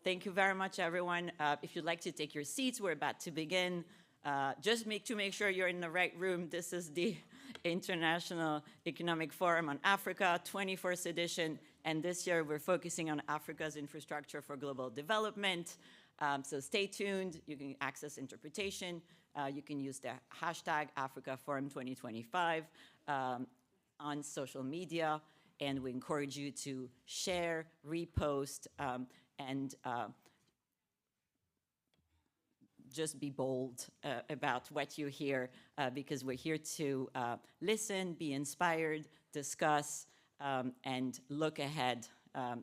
Thank you very much, everyone. If you'd like to take your seats, we're about to begin. Just make sure you're in the right room. This is the International Economic Forum on Africa, 24th edition. And this year, we're focusing on Africa's infrastructure for global development. So stay tuned. You can access interpretation. You can use the hashtag AfricaForum2025 on social media. And we encourage you to share, repost, and just be bold about what you hear, because we're here to listen, be inspired, discuss, and look ahead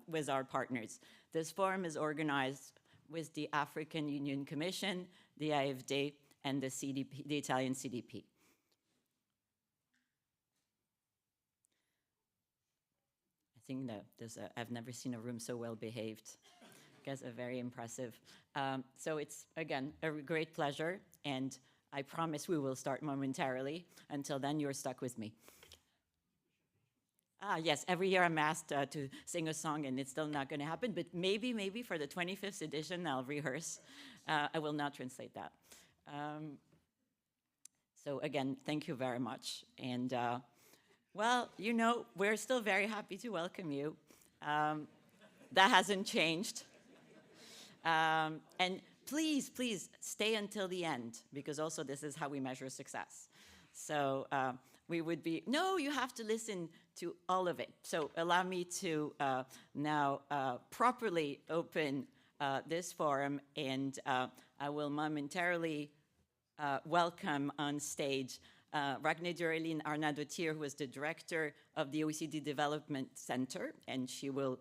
with our partners. This forum is organized with the African Union Commission, the AfD, and the CDP, the Italian CDP. I think that I've never seen a room so well behaved. You guys are very impressive. So it's, again, a great pleasure, and I promise we will start momentarily. Until then, you're stuck with me. Yes, every year I'm asked to sing a song, and it's still not going to happen, but maybe for the 25th edition, I'll rehearse. I will not translate that. So again, thank you very much. And well, you know, we're still very happy to welcome you. That hasn't changed. And please stay until the end, because also this is how we measure success. So we would be, no, you have to listen to all of it. So allow me to now properly open this forum, and I will momentarily welcome on stage Ragnhildur Arnardóttir, who is the director of the OECD Development Center, and she will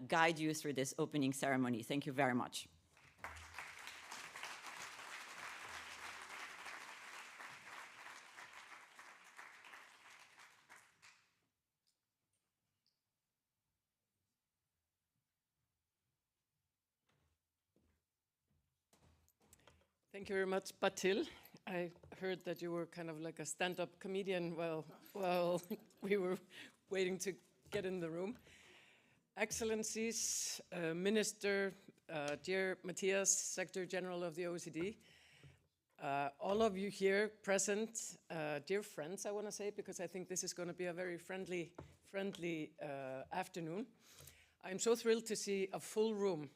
guide you through this opening ceremony. Thank you very much. Thank you very much, Batil. I heard that you were kind of like a stand-up comedian while we were waiting to get in the room. Excellencies, Minister, dear Matthias, Secretary General of the OECD, all of you here present, dear friends, I want to say, because I think this is going to be a very friendly afternoon. I'm so thrilled to see a full room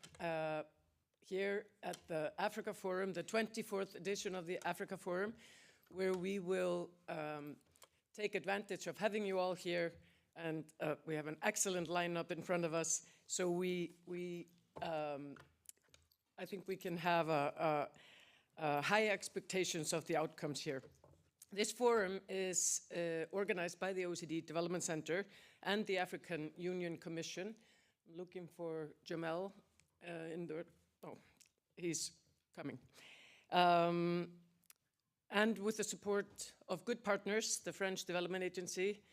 here at the Africa Forum, the 24th edition of the Africa Forum, where we will take advantage of having you all here, and we have an excellent lineup in front of us. So I think we can have high expectations of the outcomes here. This forum is organized by the OECD Development Center and the African Union Commission. I'm looking for Jamel in the... Oh, he's coming. And with the support of good partners, the French Development Agency.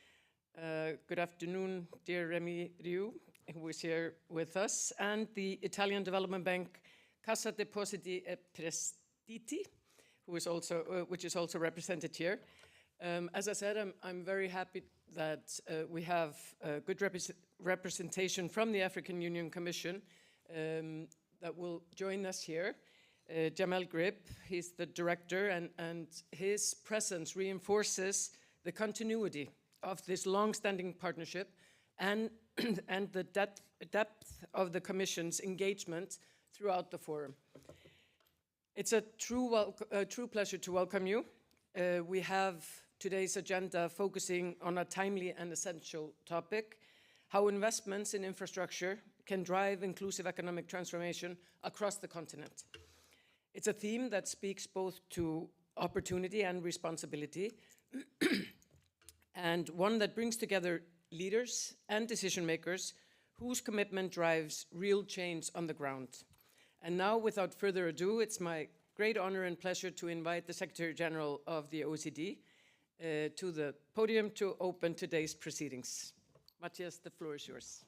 Good afternoon, dear Rémi Rioux, who is here with us, and the Italian Development Bank, Cassa Depositi e Prestiti, who is also, which is also represented here. As I said, I'm very happy that we have good representation from the African Union Commission that will join us here. Jamel Grib, he's the director, and his presence reinforces the continuity of this long-standing partnership and the depth of the Commission's engagement throughout the forum. It's a true pleasure to welcome you. We have today's agenda focusing on a timely and essential topic: how investments in infrastructure can drive inclusive economic transformation across the continent. It's a theme that speaks both to opportunity and responsibility, and one that brings together leaders and decision makers whose commitment drives real change on the ground. And now, without further ado, it's my great honor and pleasure to invite the Secretary General of the OECD to the podium to open today's proceedings. Matthias, the floor is yours.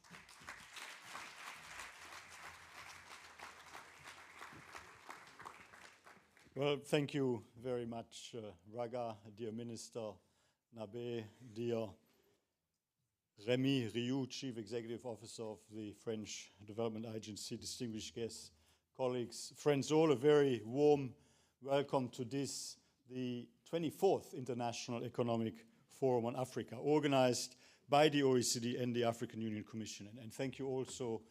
Well, thank you very much, Raga, dear Minister, Nabe, dear Rémi Rioux, Chief Executive Officer of the French Development Agency, distinguished guests, colleagues, friends all, a very warm welcome to this, the 24th International Economic Forum on Africa, organized by the OECD and the African Union Commission. And thank you also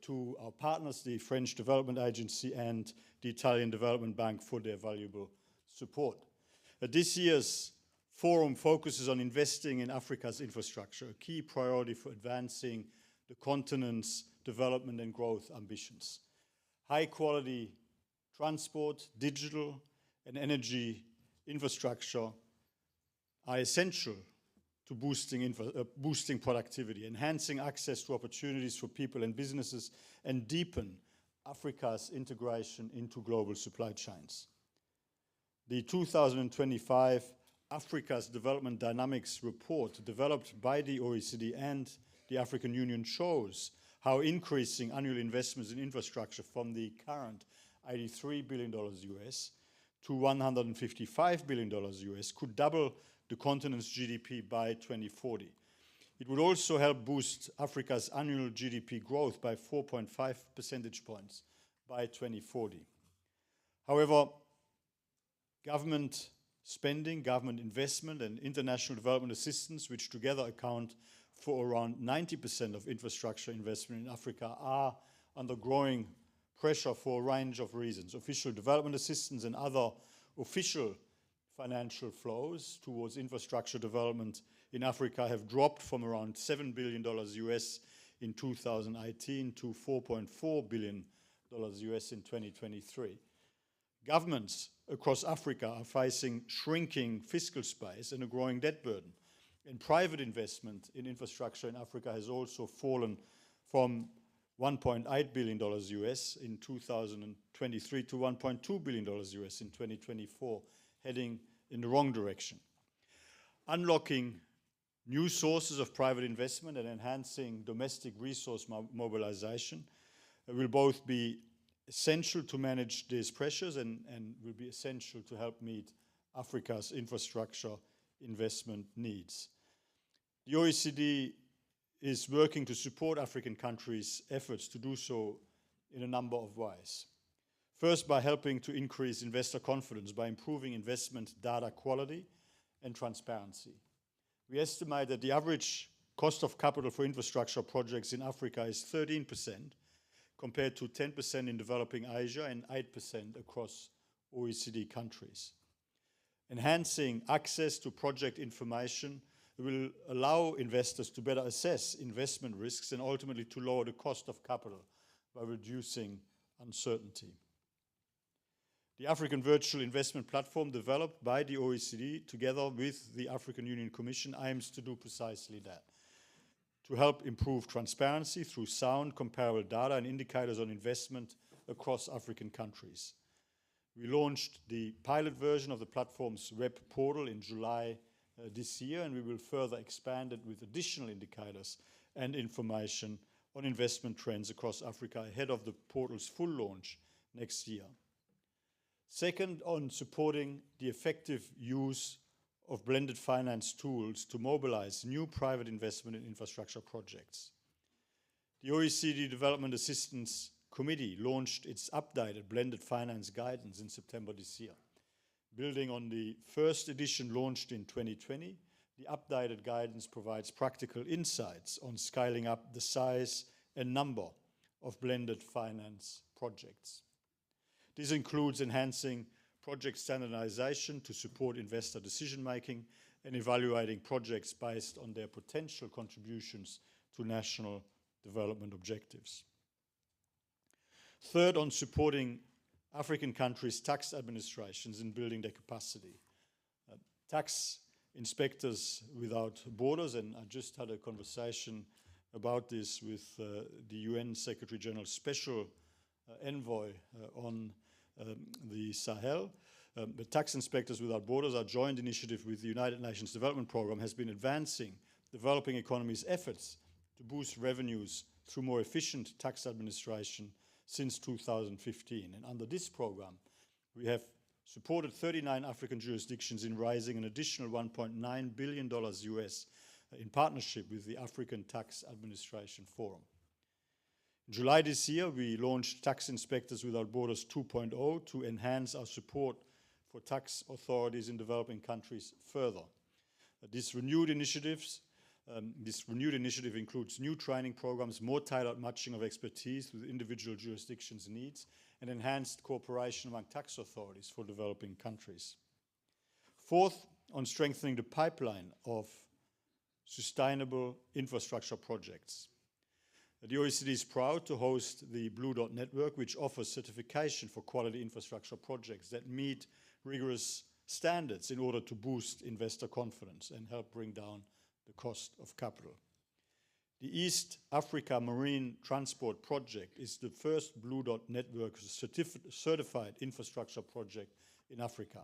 to our partners, the French Development Agency and the Italian Development Bank, for their valuable support. This year's forum focuses on investing in Africa's infrastructure, a key priority for advancing the continent's development and growth ambitions. High-quality transport, digital, and energy infrastructure are essential to boosting productivity, enhancing access to opportunities for people and businesses, and deepen Africa's integration into global supply chains. The 2025 Africa's Development Dynamics report, developed by the OECD and the African Union, shows how increasing annual investments in infrastructure from the current $83 billion US to $155 billion US could double the continent's GDP by 2040. It would also help boost Africa's annual GDP growth by 4.5 percentage points by 2040. However, government spending, government investment, and international development assistance, which together account for around 90% of infrastructure investment in Africa, are under growing pressure for a range of reasons. Official development assistance and other official financial flows towards infrastructure development in Africa have dropped from around $7 billion US in 2018 to $4.4 billion US in 2023. Governments across Africa are facing shrinking fiscal space and a growing debt burden. And private investment in infrastructure in Africa has also fallen from $1.8 billion US in 2023 to $1.2 billion US in 2024, heading in the wrong direction. Unlocking new sources of private investment and enhancing domestic resource mobilization will both be essential to manage these pressures and will be essential to help meet Africa's infrastructure investment needs. The OECD is working to support African countries' efforts to do so in a number of ways. First, by helping to increase investor confidence by improving investment data quality and transparency. We estimate that the average cost of capital for infrastructure projects in Africa is 13%, compared to 10% in developing Asia and 8% across OECD countries. Enhancing access to project information will allow investors to better assess investment risks and ultimately to lower the cost of capital by reducing uncertainty. The African Virtual Investment Platform, developed by the OECD together with the African Union Commission, aims to do precisely that, to help improve transparency through sound, comparable data and indicators on investment across African countries. We launched the pilot version of the platform's web portal in July this year, and we will further expand it with additional indicators and information on investment trends across Africa ahead of the portal's full launch next year. Second, on supporting the effective use of blended finance tools to mobilize new private investment in infrastructure projects. The OECD Development Assistance Committee launched its updated blended finance guidance in September this year. Building on the first edition launched in 2020, the updated guidance provides practical insights on scaling up the size and number of blended finance projects. This includes enhancing project standardization to support investor decision-making and evaluating projects based on their potential contributions to national development objectives. Third, on supporting African countries' tax administrations in building their capacity. Tax Inspectors Without Borders, and I just had a conversation about this with the UN Secretary General's Special Envoy on the Sahel. The Tax Inspectors Without Borders, our joint initiative with the United Nations Development Programme, has been advancing developing economies' efforts to boost revenues through more efficient tax administration since 2015. And under this program, we have supported 39 African jurisdictions in raising an additional $1.9 billion US in partnership with the African Tax Administration Forum. In July this year, we launched Tax Inspectors Without Borders 2.0 to enhance our support for tax authorities in developing countries further. This renewed initiative includes new training programs, more tailored matching of expertise with individual jurisdictions' needs, and enhanced cooperation among tax authorities for developing countries. Fourth, on strengthening the pipeline of sustainable infrastructure projects. The OECD is proud to host the Blue Dot Network, which offers certification for quality infrastructure projects that meet rigorous standards in order to boost investor confidence and help bring down the cost of capital. The East Africa Marine Transport Project is the first Blue Dot Network certified infrastructure project in Africa.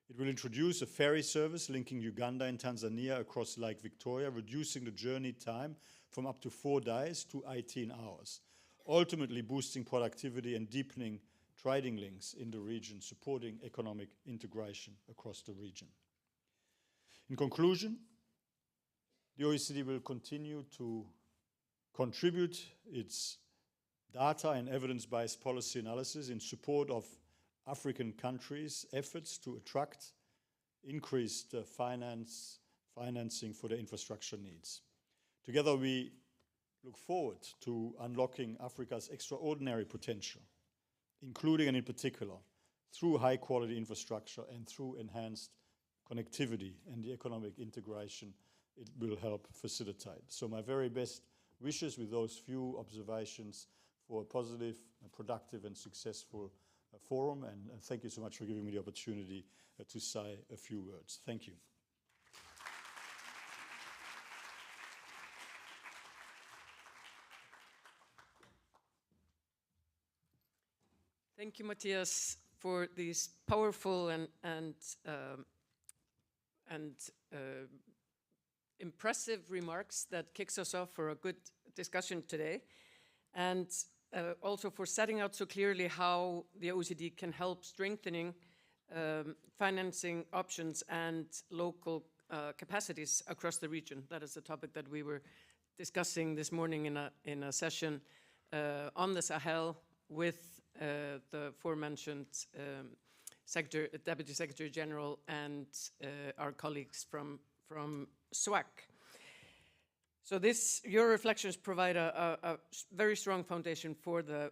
It will introduce a ferry service linking Uganda and Tanzania across Lake Victoria, reducing the journey time from up to 4 days to 18 hours, ultimately boosting productivity and deepening trading links in the region, supporting economic integration across the region. In conclusion, the OECD will continue to contribute its data and evidence-based policy analysis in support of African countries' efforts to attract increased financing for their infrastructure needs. Together, we look forward to unlocking Africa's extraordinary potential, including and in particular through high-quality infrastructure and through enhanced connectivity and the economic integration it will help facilitate. So my very best wishes with those few observations for a positive, productive and successful forum, and thank you so much for giving me the opportunity to say a few words. Thank you. Thank you, Matthias, for these powerful and impressive remarks that kicks us off for a good discussion today, and also for setting out so clearly how the OECD can help strengthening financing options and local capacities across the region. That is a topic that we were discussing this morning in a session on the Sahel with the aforementioned Deputy Secretary General and our colleagues from SWAC. So your reflections provide a very strong foundation for the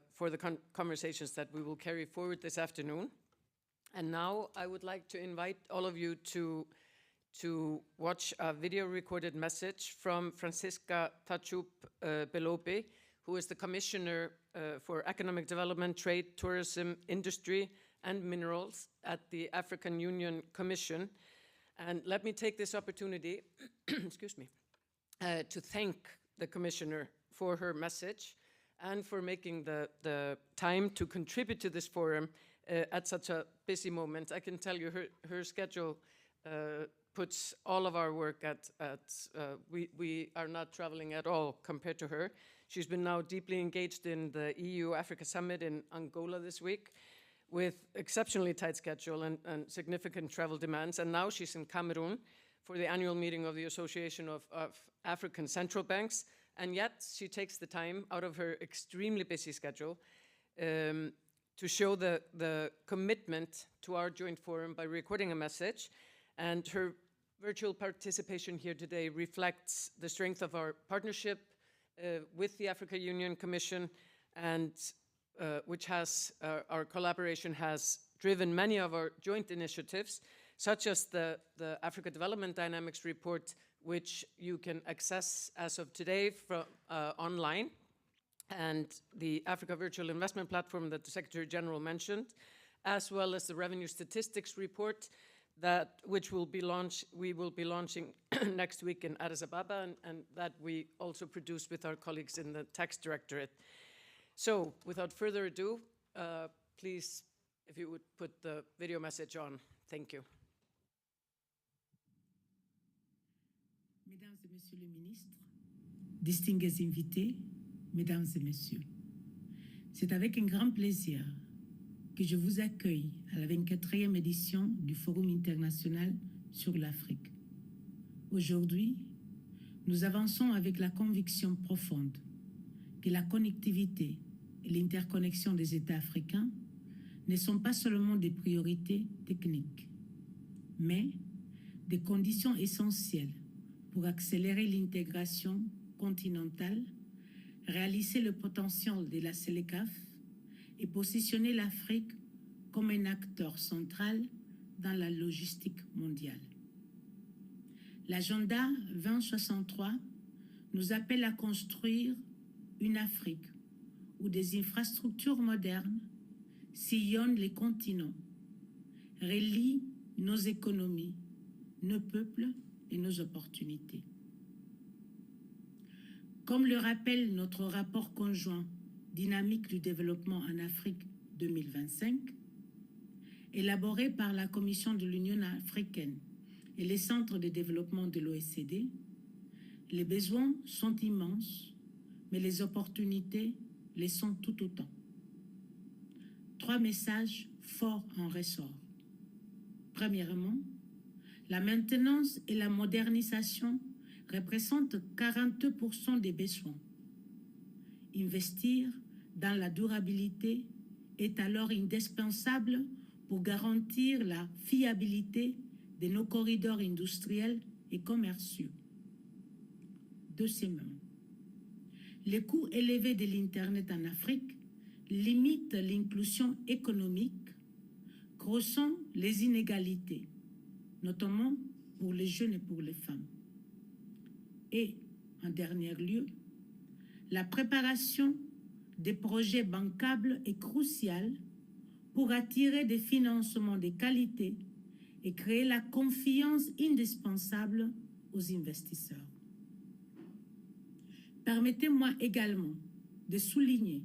conversations that we will carry forward this afternoon. And now I would like to invite all of you to watch a video recorded message from Francisca Tachup Belope, who is the Commissioner for Economic Development, Trade, Tourism, Industry, and Minerals at the African Union Commission. And let me take this opportunity, excuse me, to thank the Commissioner for her message and for making the time to contribute to this forum at such a busy moment. I can tell you her schedule puts all of our work we are not traveling at all compared to her. She's been now deeply engaged in the EU-Africa Summit in Angola this week with exceptionally tight schedule and significant travel demands. And now she's in Cameroon for the annual meeting of the Association of African Central Banks. And yet she takes the time out of her extremely busy schedule to show the commitment to our joint forum by recording a message. And her virtual participation here today reflects the strength of our partnership with the Africa Union Commission, and which has, our collaboration has driven many of our joint initiatives, such as the Africa Development Dynamics Report, which you can access as of today from online, and the Africa Virtual Investment Platform that the Secretary General mentioned, as well as the Revenue Statistics Report, which we will be launching next week in Addis Ababa, and that we also produce with our colleagues in the Tax Directorate. So, without further ado, please, if you would put the video message on. Thank you. Mesdames et Messieurs les ministres, distingués invités, Mesdames et Messieurs, c'est avec un grand plaisir que je vous accueille à la 24e édition du Forum international sur l'Afrique. Aujourd'hui, nous avançons avec la conviction profonde que la connectivité et l'interconnexion des États africains ne sont pas seulement des priorités techniques, mais des conditions essentielles pour accélérer l'intégration continentale, réaliser le potentiel de la CELECAF et positionner l'Afrique comme un acteur central dans la logistique mondiale. L'agenda 2063 nous appelle à construire une Afrique où des infrastructures modernes sillonnent les continents, relient nos économies, nos peuples et nos opportunités. Comme le rappelle notre rapport conjoint Dynamique du développement en Afrique 2025, élaboré par la Commission de l'Union africaine et les centres de développement de l'OSCD, les besoins sont immenses, mais les opportunités les sont tout autant. 3 messages forts en ressort. Premièrement, la maintenance et la modernisation représentent 42% des besoins. Investir dans la durabilité est alors indispensable pour garantir la fiabilité de nos corridors industriels et commerciaux. Deuxièmement, les coûts élevés de l'Internet en Afrique limitent l'inclusion économique, creusant les inégalités, notamment pour les jeunes et pour les femmes. Et, en dernier lieu, la préparation des projets bancables est cruciale pour attirer des financements de qualité et créer la confiance indispensable aux investisseurs. Permettez-moi également de souligner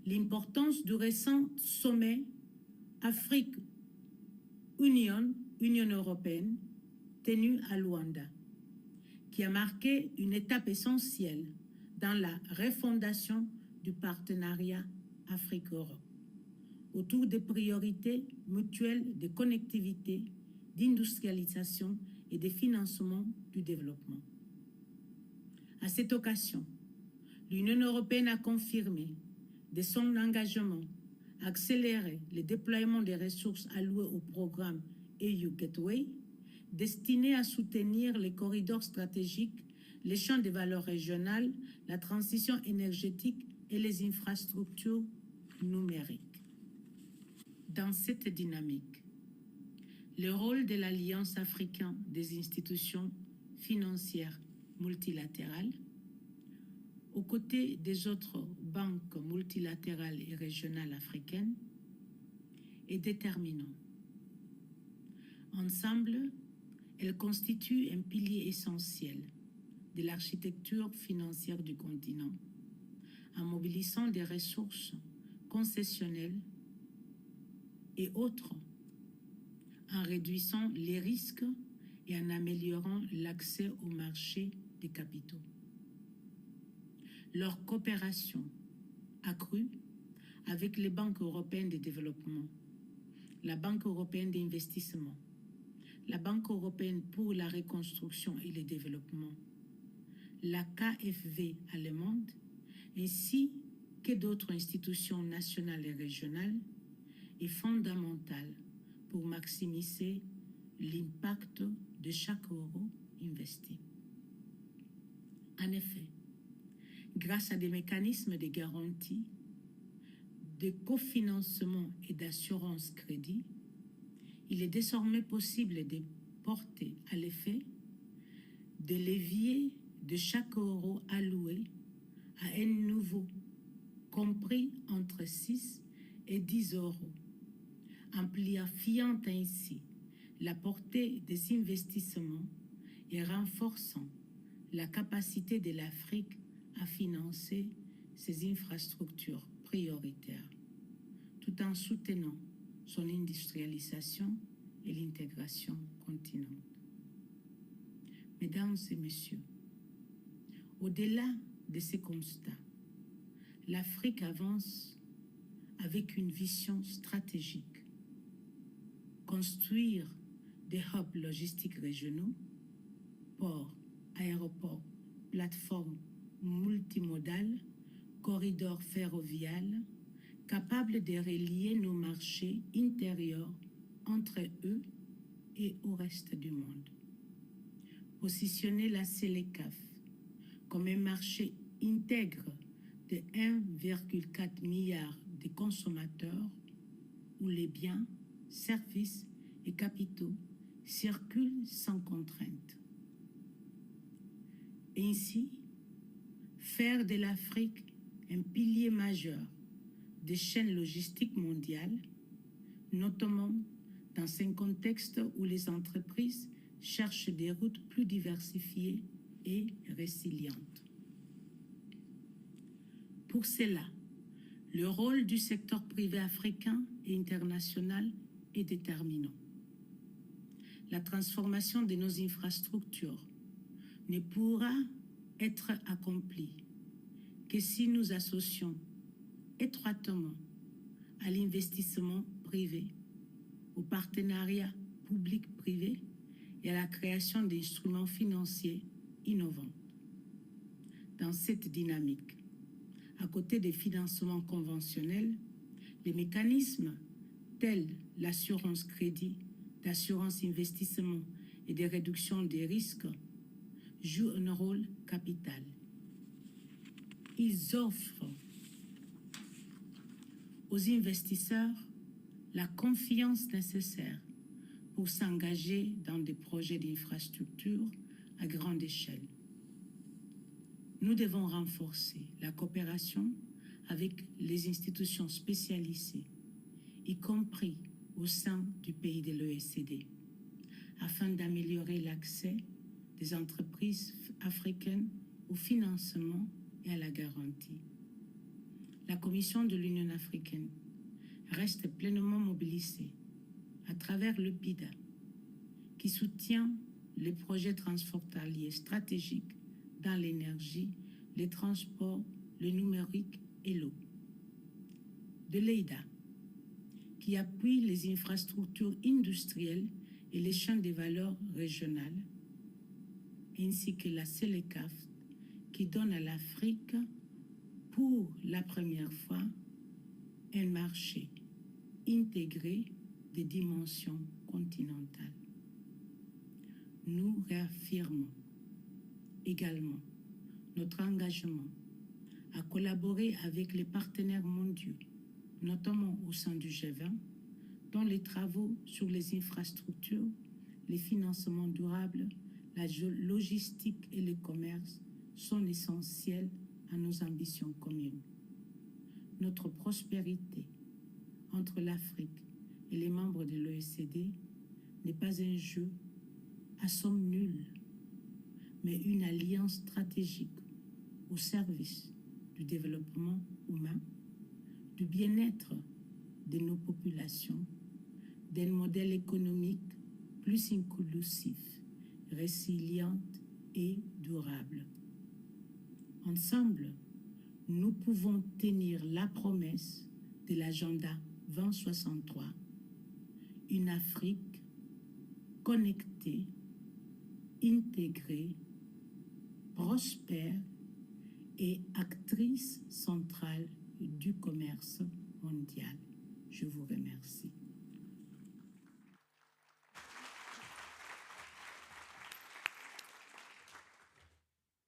l'importance du récent sommet Afrique-Union européenne tenu à Luanda, qui a marqué une étape essentielle dans la refondation du partenariat Afrique-Europe, autour des priorités mutuelles de connectivité, d'industrialisation et de financement du développement. À cette occasion, l'Union européenne a confirmé de son engagement à accélérer le déploiement des ressources allouées au programme EU Gateway, destiné à soutenir les corridors stratégiques, les champs de valeurs régionales, la transition énergétique et les infrastructures numériques. Dans cette dynamique, le rôle de l'Alliance africaine des institutions financières multilatérales, aux côtés des autres banques multilatérales et régionales africaines, est déterminant. Ensemble, elles constituent un pilier essentiel de l'architecture financière du continent, en mobilisant des ressources concessionnelles et autres, en réduisant les risques et en améliorant l'accès au marché des capitaux. Leur coopération accrue avec les banques européennes de développement, la Banque européenne d'investissement, la Banque européenne pour la reconstruction et le développement, la KfW allemande, ainsi que d'autres institutions nationales et régionales, est fondamentale pour maximiser l'impact de chaque euro investi. En effet, grâce à des mécanismes de garantie, de cofinancement et d'assurance crédit, il est désormais possible de porter à l'effet de levier de chaque euro alloué à un nouveau, compris entre 6 et 10 euros, amplifiant ainsi la portée des investissements et renforçant la capacité de l'Afrique à financer ses infrastructures prioritaires, tout en soutenant son industrialisation et l'intégration continente. Mesdames et messieurs, au-delà de ces constats, l'Afrique avance avec une vision stratégique. Construire des hubs logistiques régionaux, ports, aéroports, plateformes multimodales, corridor ferroviaire capable de relier nos marchés intérieurs entre eux et au reste du monde. Positionner la CELECAF comme un marché intègre de 1,4 milliard de consommateurs où les biens, services et capitaux circulent sans contrainte. Ainsi, faire de l'Afrique un pilier majeur des chaînes logistiques mondiales, notamment dans un contexte où les entreprises cherchent des routes plus diversifiées et résilientes. Pour cela, le rôle du secteur privé africain et international est déterminant. La transformation de nos infrastructures ne pourra être accomplie que si nous associons étroitement à l'investissement privé, au partenariat public-privé et à la création d'instruments financiers innovants. Dans cette dynamique, à côté des financements conventionnels, les mécanismes tels l'assurance crédit, l'assurance investissement et de réduction des risques jouent un rôle capital. Ils offrent aux investisseurs la confiance nécessaire pour s'engager dans des projets d'infrastructure à grande échelle. Nous devons renforcer la coopération avec les institutions spécialisées, y compris au sein du pays de l'OECD, afin d'améliorer l'accès des entreprises africaines au financement et à la garantie. La Commission de l'Union africaine reste pleinement mobilisée à travers le PIDA, qui soutient les projets transfrontaliers stratégiques dans l'énergie, les transports, le numérique et l'eau. De l'EIDA, qui appuie les infrastructures industrielles et les chaînes de valeur régionales, ainsi que la CELECAF, qui donne à l'Afrique, pour la première fois, un marché intégré des dimensions continentales. Nous réaffirmons également notre engagement à collaborer avec les partenaires mondiaux, notamment au sein du G20, dont les travaux sur les infrastructures, les financements durables, la logistique et le commerce sont essentiels à nos ambitions communes. Notre prospérité entre l'Afrique et les membres de l'OECD n'est pas un jeu à somme nulle, mais une alliance stratégique au service du développement humain, du bien-être de nos populations, d'un modèle économique plus inclusif, résilient et durable. Ensemble, nous pouvons tenir la promesse de l'agenda 2063, une Afrique connectée, intégrée, prospère et actrice centrale du commerce mondial. Je vous remercie.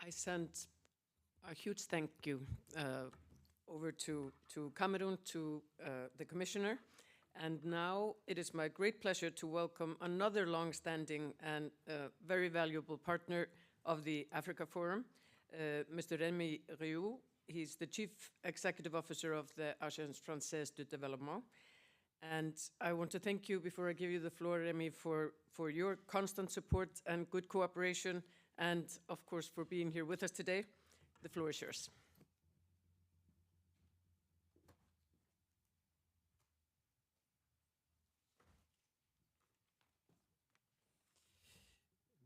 I send a huge thank you over to Cameroon, to the Commissioner. And now it is my great pleasure to welcome another long-standing and very valuable partner of the Africa Forum, Mr. Rémi Rioux. He's the Chief Executive Officer of the Agence Française de Développement. And I want to thank you, before I give you the floor, Rémi, for your constant support and good cooperation, and of course for being here with us today. The floor is yours.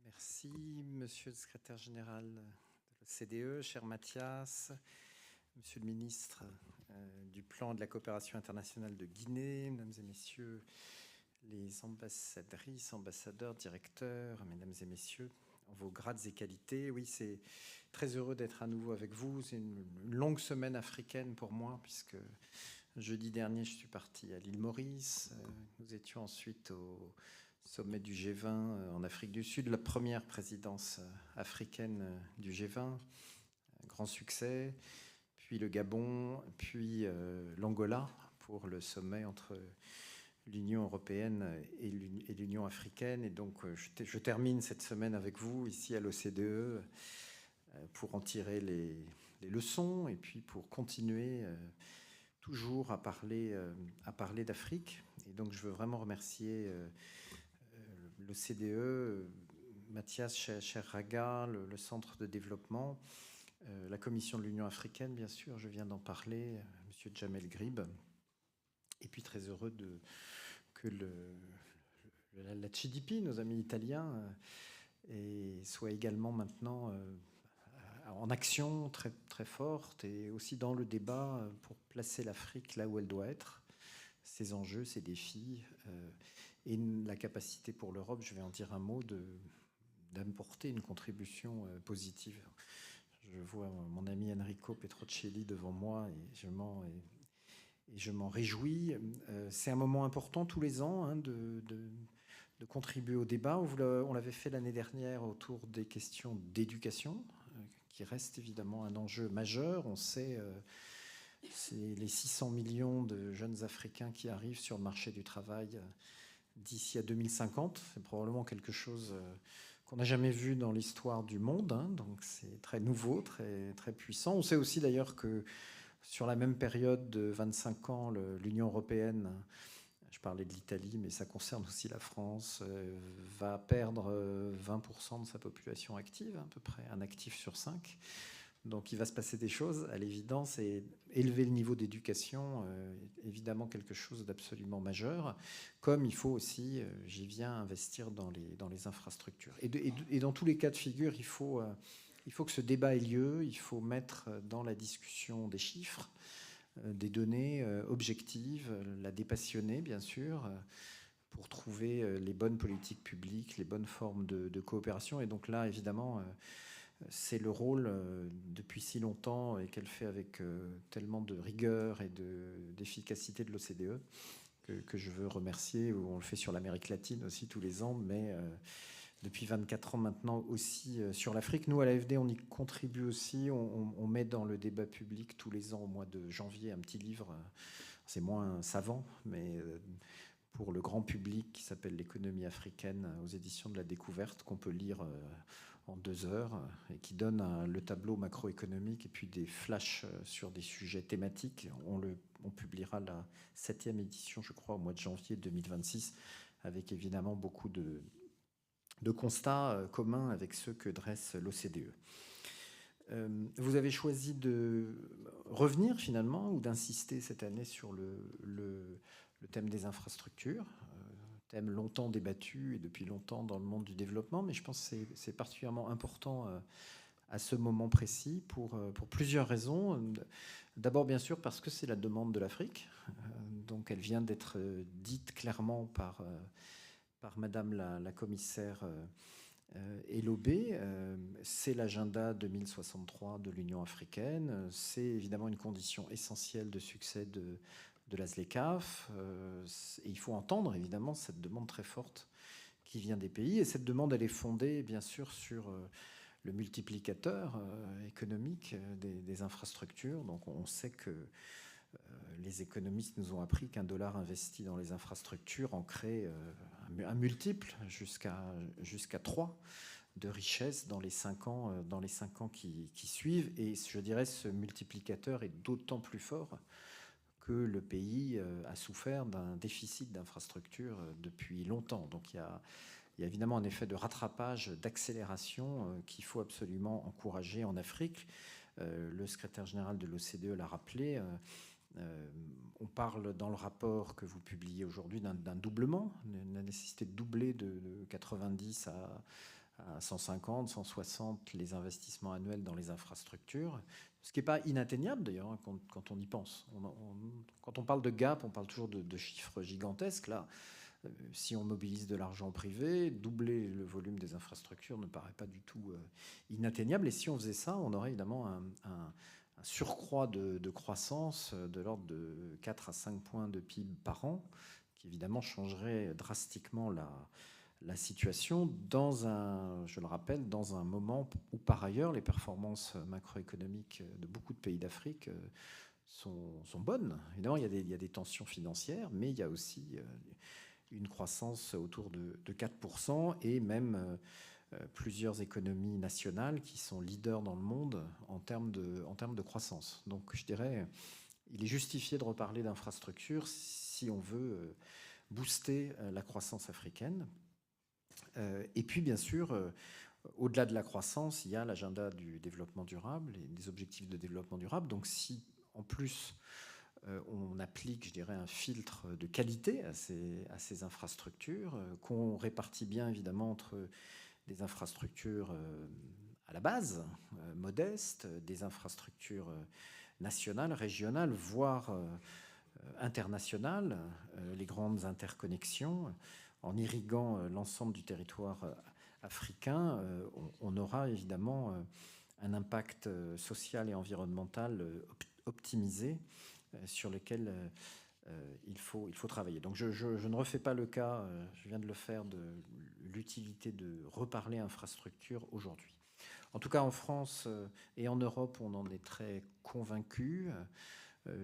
Merci, Monsieur le Secrétaire Général de l'OCDE, cher Mathias, Monsieur le Ministre du Plan de la coopération internationale de Guinée, Mesdames et Messieurs les ambassadrices, ambassadeurs, directeurs, Mesdames et Messieurs, vos grades et qualités. Oui, c'est très heureux d'être à nouveau avec vous. C'est une longue semaine africaine pour moi, puisque jeudi dernier, je suis parti à l'île Maurice. Nous étions ensuite au sommet du G20 en Afrique du Sud, la première présidence africaine du G20, grand succès. Puis le Gabon, puis l'Angola pour le sommet entre l'Union européenne et l'Union africaine. Et donc, je termine cette semaine avec vous ici à l'OCDE pour en tirer les leçons et puis pour continuer toujours à parler d'Afrique. Et donc, je veux vraiment remercier l'OCDE, Mathias Cherraga, le Centre de développement, la Commission de l'Union africaine, bien sûr, je viens d'en parler, Monsieur Jamel Grib. Et puis très heureux que la CDP, nos amis italiens, soit également maintenant en action très, très forte et aussi dans le débat pour placer l'Afrique là où elle doit être, ses enjeux, ses défis et la capacité pour l'Europe, je vais en dire un mot, d'apporter une contribution positive. Je vois mon ami Enrico Petrocelli devant moi et je m'en réjouis. C'est un moment important tous les ans hein, de contribuer au débat. On l'avait fait l'année dernière autour des questions d'éducation, qui reste évidemment un enjeu majeur. On sait c'est les 600 millions de jeunes Africains qui arrivent sur le marché du travail d'ici à 2050. C'est probablement quelque chose qu'on n'a jamais vu dans l'histoire du monde. Hein, donc c'est très nouveau, très, très puissant. On sait aussi d'ailleurs que sur la même période de 25 ans, l'Union européenne, je parlais de l'Italie, mais ça concerne aussi la France, va perdre 20% de sa population active, à peu près un actif sur 5. Donc il va se passer des choses, à l'évidence, et élever le niveau d'éducation, évidemment quelque chose d'absolument majeur, comme il faut aussi, j'y viens, investir dans les infrastructures. Et dans tous les cas de figure, il faut que ce débat ait lieu, il faut mettre dans la discussion des chiffres, des données objectives, la dépassionner, bien sûr, pour trouver les bonnes politiques publiques, les bonnes formes de coopération. Et donc là, évidemment, c'est le rôle depuis si longtemps et qu'elle fait avec tellement de rigueur et d'efficacité de l'OCDE que je veux remercier. On le fait sur l'Amérique latine aussi tous les ans, mais depuis 24 ans maintenant aussi sur l'Afrique. Nous, à l'AFD, on y contribue aussi. On met dans le débat public tous les ans au mois de janvier un petit livre. C'est moins savant, mais pour le grand public qui s'appelle L'économie africaine aux éditions de la Découverte, qu'on peut lire en 2 heures et qui donne le tableau macroéconomique et puis des flashs sur des sujets thématiques. On publiera la 7e édition, je crois, au mois de janvier 2026, avec évidemment beaucoup de constats communs avec ceux que dresse l'OCDE. Vous avez choisi de revenir finalement ou d'insister cette année sur le thème des infrastructures, thème longtemps débattu et depuis longtemps dans le monde du développement, mais je pense que c'est particulièrement important à ce moment précis pour plusieurs raisons. D'abord, bien sûr, parce que c'est la demande de l'Afrique, donc elle vient d'être dite clairement par Madame la commissaire Elobé. C'est l'agenda 2063 de l'Union africaine. C'est évidemment une condition essentielle de succès de la ZLECAf. Et il faut entendre évidemment cette demande très forte qui vient des pays. Et cette demande, elle est fondée bien sûr sur le multiplicateur économique des infrastructures. Donc on sait que les économistes nous ont appris qu'un dollar investi dans les infrastructures en crée un multiple jusqu'à 3 de richesse dans les 5 ans, qui suivent. Et je dirais ce multiplicateur est d'autant plus fort que le pays a souffert d'un déficit d'infrastructures depuis longtemps. Donc il y a évidemment un effet de rattrapage, d'accélération qu'il faut absolument encourager en Afrique. Le secrétaire général de l'OCDE l'a rappelé. On parle dans le rapport que vous publiez aujourd'hui d'un doublement, la nécessité de doubler de 90 à 150, 160 les investissements annuels dans les infrastructures, ce qui n'est pas inatteignable d'ailleurs hein, quand on y pense. Quand on parle de gap, on parle toujours de chiffres gigantesques. Là, Si on mobilise de l'argent privé, doubler le volume des infrastructures ne paraît pas du tout inatteignable. Et si on faisait ça, on aurait évidemment un surcroît de croissance de l'ordre de 4 à 5 points de PIB par an, qui évidemment changerait drastiquement la situation je le rappelle, dans un moment où par ailleurs les performances macroéconomiques de beaucoup de pays d'Afrique sont bonnes. Évidemment, il y a des tensions financières, mais il y a aussi une croissance autour de 4% et même plusieurs économies nationales qui sont leaders dans le monde en termes de croissance. Donc je dirais, il est justifié de reparler d'infrastructures si on veut booster la croissance africaine. Et puis bien sûr, au-delà de la croissance, il y a l'agenda du développement durable et des objectifs de développement durable. Donc si en plus on applique, je dirais, un filtre de qualité à ces infrastructures, qu'on répartit bien évidemment entre des infrastructures à la base, modestes, des infrastructures nationales, régionales, voire internationales, les grandes interconnexions, en irriguant l'ensemble du territoire africain, on aura évidemment un impact social et environnemental optimisé sur lequel il faut travailler. Donc je ne refais pas le cas, je viens de le faire, de l'utilité de reparler infrastructure aujourd'hui. En tout cas, en France et en Europe, on en est très convaincus.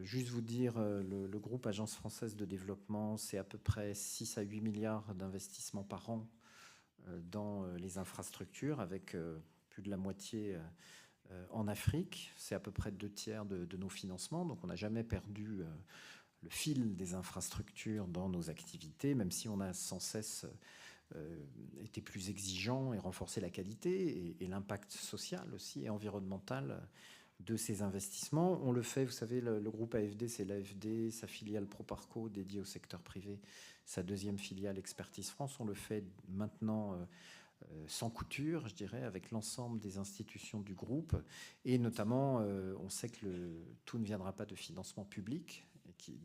Juste vous dire, le groupe Agence française de développement, c'est à peu près 6 à 8 milliards d'investissements par an dans les infrastructures, avec plus de la moitié en Afrique. C'est à peu près 2/3 de nos financements. Donc on n'a jamais perdu le fil des infrastructures dans nos activités, même si on a sans cesse été plus exigeant et renforcé la qualité et l'impact social aussi et environnemental de ces investissements. On le fait, vous savez, le groupe AFD, c'est l'AFD, sa filiale Proparco dédiée au secteur privé, sa deuxième filiale Expertise France. On le fait maintenant sans couture, je dirais, avec l'ensemble des institutions du groupe. Et notamment, on sait que tout ne viendra pas de financement public,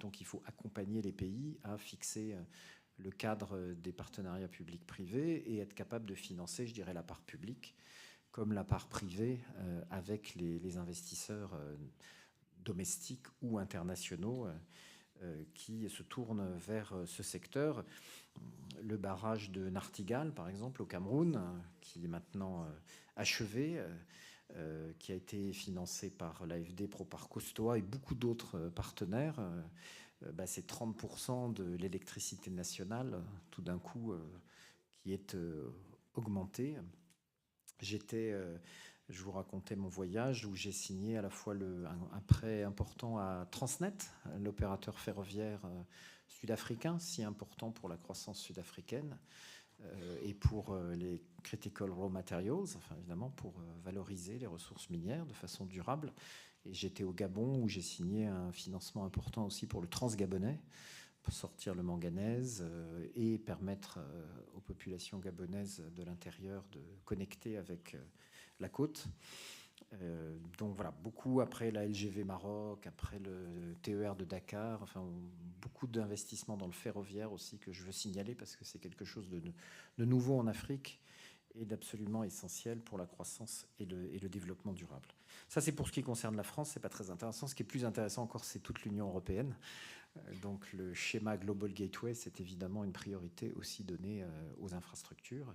donc il faut accompagner les pays à fixer le cadre des partenariats publics-privés et être capable de financer, je dirais, la part publique comme la part privée avec les investisseurs domestiques ou internationaux qui se tournent vers ce secteur. Le barrage de Nartigal, par exemple, au Cameroun, qui est maintenant achevé, qui a été financé par l'AFD, Proparco, Stoa et beaucoup d'autres partenaires. C'est 30% de l'électricité nationale, tout d'un coup, qui est augmentée. Je vous racontais mon voyage où j'ai signé à la fois un prêt important à Transnet, l'opérateur ferroviaire sud-africain, si important pour la croissance sud-africaine, et pour les critical raw materials, enfin évidemment pour valoriser les ressources minières de façon durable. Et j'étais au Gabon où j'ai signé un financement important aussi pour le Transgabonais, pour sortir le manganèse et permettre aux populations gabonaises de l'intérieur de connecter avec la côte. Donc voilà, beaucoup après la LGV Maroc, après le TER de Dakar, enfin beaucoup d'investissements dans le ferroviaire aussi que je veux signaler parce que c'est quelque chose de nouveau en Afrique et d'absolument essentiel pour la croissance et le développement durable. Ça, c'est pour ce qui concerne la France, c'est pas très intéressant. Ce qui est plus intéressant encore, c'est toute l'Union européenne. Donc le schéma Global Gateway, c'est évidemment une priorité aussi donnée aux infrastructures.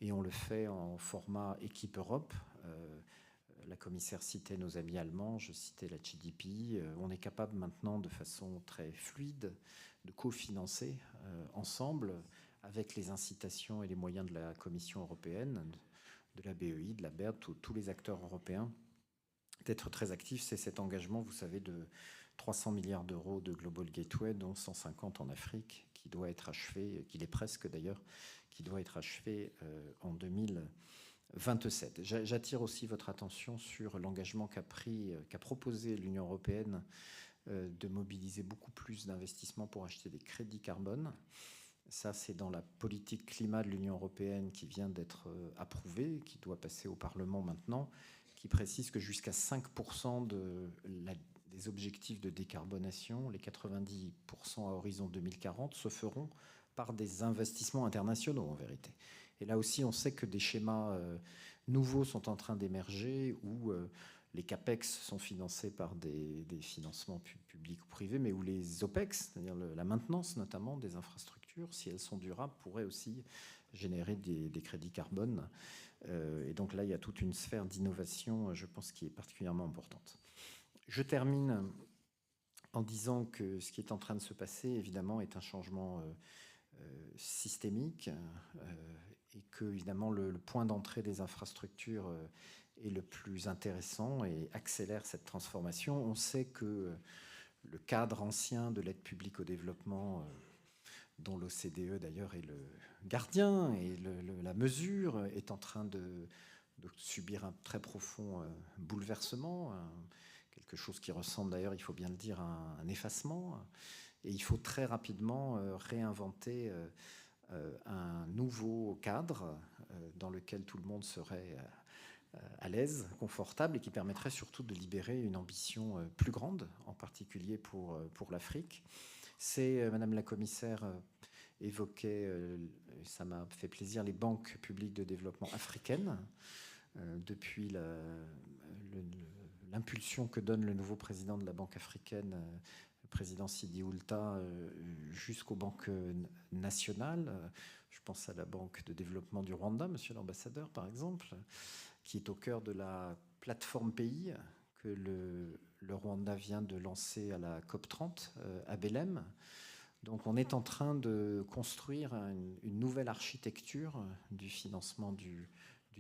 Et on le fait en format équipe Europe. La commissaire citait nos amis allemands, je citais la GDP. On est capable maintenant de façon très fluide de cofinancer ensemble avec les incitations et les moyens de la Commission européenne, de la BEI, de la BERD, tous les acteurs européens, d'être très actifs. C'est cet engagement, vous savez, de 300 milliards d'euros de Global Gateway, dont 150 en Afrique, qui doit être achevé, qu'il est presque d'ailleurs, qui doit être achevé en 2027. J'attire aussi votre attention sur l'engagement qu'a proposé l'Union européenne de mobiliser beaucoup plus d'investissements pour acheter des crédits carbone. Ça, c'est dans la politique climat de l'Union européenne qui vient d'être approuvée, qui doit passer au Parlement maintenant, qui précise que jusqu'à 5% des objectifs de décarbonation, les 90% à horizon 2040, se feront par des investissements internationaux en vérité. Et là aussi, on sait que des schémas nouveaux sont en train d'émerger où les CAPEX sont financés par des financements publics ou privés, mais où les OPEX, c'est-à-dire la maintenance notamment des infrastructures, si elles sont durables, pourraient aussi générer des crédits carbone. Et donc là, il y a toute une sphère d'innovation, je pense, qui est particulièrement importante. Je termine en disant que ce qui est en train de se passer, évidemment, est un changement systémique et que, évidemment, le point d'entrée des infrastructures est le plus intéressant et accélère cette transformation. On sait que le cadre ancien de l'aide publique au développement, dont l'OCDE d'ailleurs est le gardien et la mesure, est en train de subir un très profond bouleversement, quelque chose qui ressemble d'ailleurs, il faut bien le dire, à un effacement. Et il faut très rapidement réinventer un nouveau cadre dans lequel tout le monde serait à l'aise, confortable, et qui permettrait surtout de libérer une ambition plus grande, en particulier pour l'Afrique. C'est, Madame la Commissaire évoquait, ça m'a fait plaisir, les banques publiques de développement africaines. Depuis l'impulsion que donne le nouveau président de la Banque africaine, le président Sidi Oulta, jusqu'aux banques nationales. Je pense à la Banque de développement du Rwanda, monsieur l'ambassadeur, par exemple, qui est au cœur de la plateforme pays que le Rwanda vient de lancer à la COP30 à Belém. Donc on est en train de construire une nouvelle architecture du financement du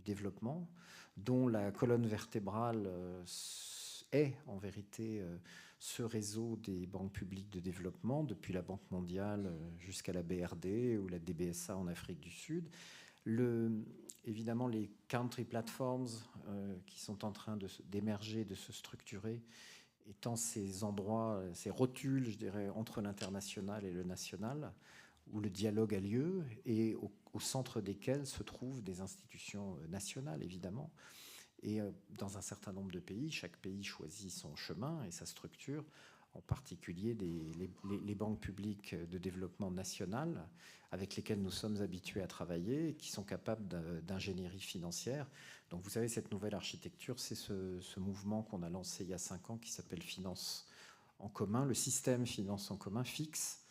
développement, dont la colonne vertébrale est en vérité ce réseau des banques publiques de développement, depuis la Banque mondiale jusqu'à la BRD ou la DBSA en Afrique du Sud. Évidemment, les country platforms qui sont en train d'émerger, de se structurer, étant ces endroits, ces rotules, je dirais, entre l'international et le national, où le dialogue a lieu et au centre desquels se trouvent des institutions nationales, évidemment. Et dans un certain nombre de pays, chaque pays choisit son chemin et sa structure, en particulier les banques publiques de développement nationales avec lesquelles nous sommes habitués à travailler et qui sont capables d'ingénierie financière. Donc vous savez, cette nouvelle architecture, c'est ce mouvement qu'on a lancé il y a 5 ans qui s'appelle Finance en commun, le système Finance en commun fixe,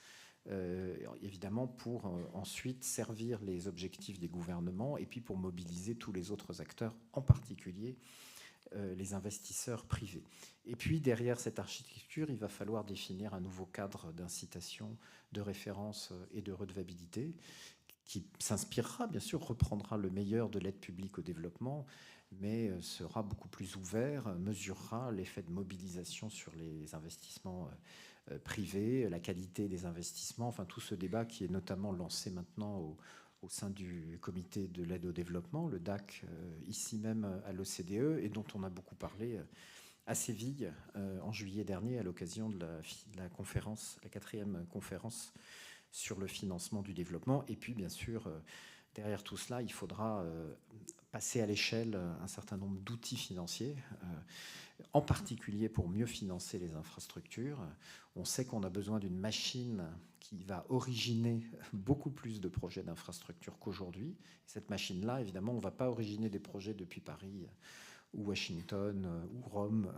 évidemment pour ensuite servir les objectifs des gouvernements et puis pour mobiliser tous les autres acteurs, en particulier les investisseurs privés. Et puis derrière cette architecture, il va falloir définir un nouveau cadre d'incitation, de référence et de redevabilité qui s'inspirera, bien sûr, reprendra le meilleur de l'aide publique au développement, mais sera beaucoup plus ouvert, mesurera l'effet de mobilisation sur les investissements privés, la qualité des investissements, enfin tout ce débat qui est notamment lancé maintenant au sein du comité de l'aide au développement, le DAC, ici même à l'OCDE, et dont on a beaucoup parlé à Séville en juillet dernier à l'occasion de la conférence, la 4e conférence sur le financement du développement. Et puis, bien sûr, derrière tout cela, il faudra passer à l'échelle un certain nombre d'outils financiers, en particulier pour mieux financer les infrastructures. On sait qu'on a besoin d'une machine qui va originer beaucoup plus de projets d'infrastructures qu'aujourd'hui. Cette machine-là, évidemment, on ne va pas originer des projets depuis Paris ou Washington ou Rome.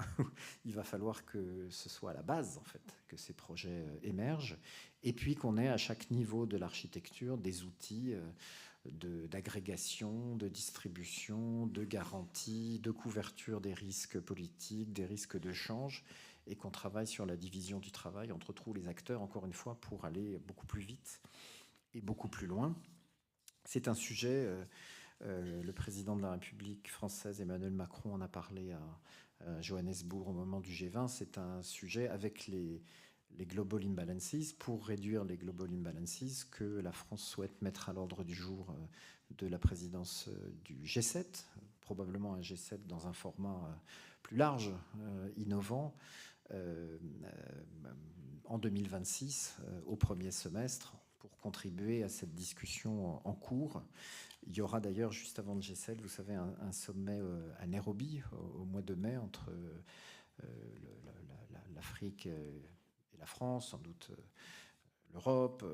Il va falloir que ce soit à la base, en fait, que ces projets émergent. Et puis qu'on ait à chaque niveau de l'architecture des outils d'agrégation, de distribution, de garantie, de couverture des risques politiques, des risques de change, et qu'on travaille sur la division du travail entre tous les acteurs, encore une fois, pour aller beaucoup plus vite et beaucoup plus loin. C'est un sujet, le président de la République française, Emmanuel Macron, en a parlé à Johannesburg au moment du G20, c'est un sujet avec les global imbalances, pour réduire les global imbalances que la France souhaite mettre à l'ordre du jour de la présidence du G7, probablement un G7 dans un format plus large, innovant, en 2026, au premier semestre, pour contribuer à cette discussion en cours. Il y aura d'ailleurs, juste avant le G7, vous savez, un sommet à Nairobi au mois de mai entre la l'Afrique et la France, sans doute l'Europe,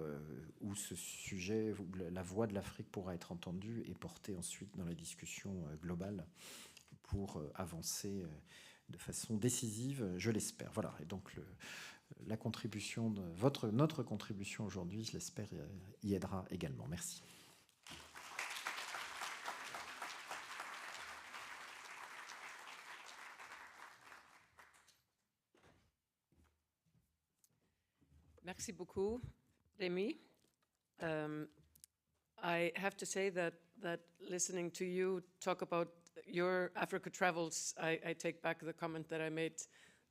où ce sujet, où la voix de l'Afrique pourra être entendue et portée ensuite dans la discussion globale pour avancer de façon décisive, je l'espère. Voilà, et donc la contribution de notre contribution aujourd'hui, je l'espère, y aidera également. Merci. Merci beaucoup, Rémi. I have to say that listening to you talk about your Africa travels, I take back the comment that I made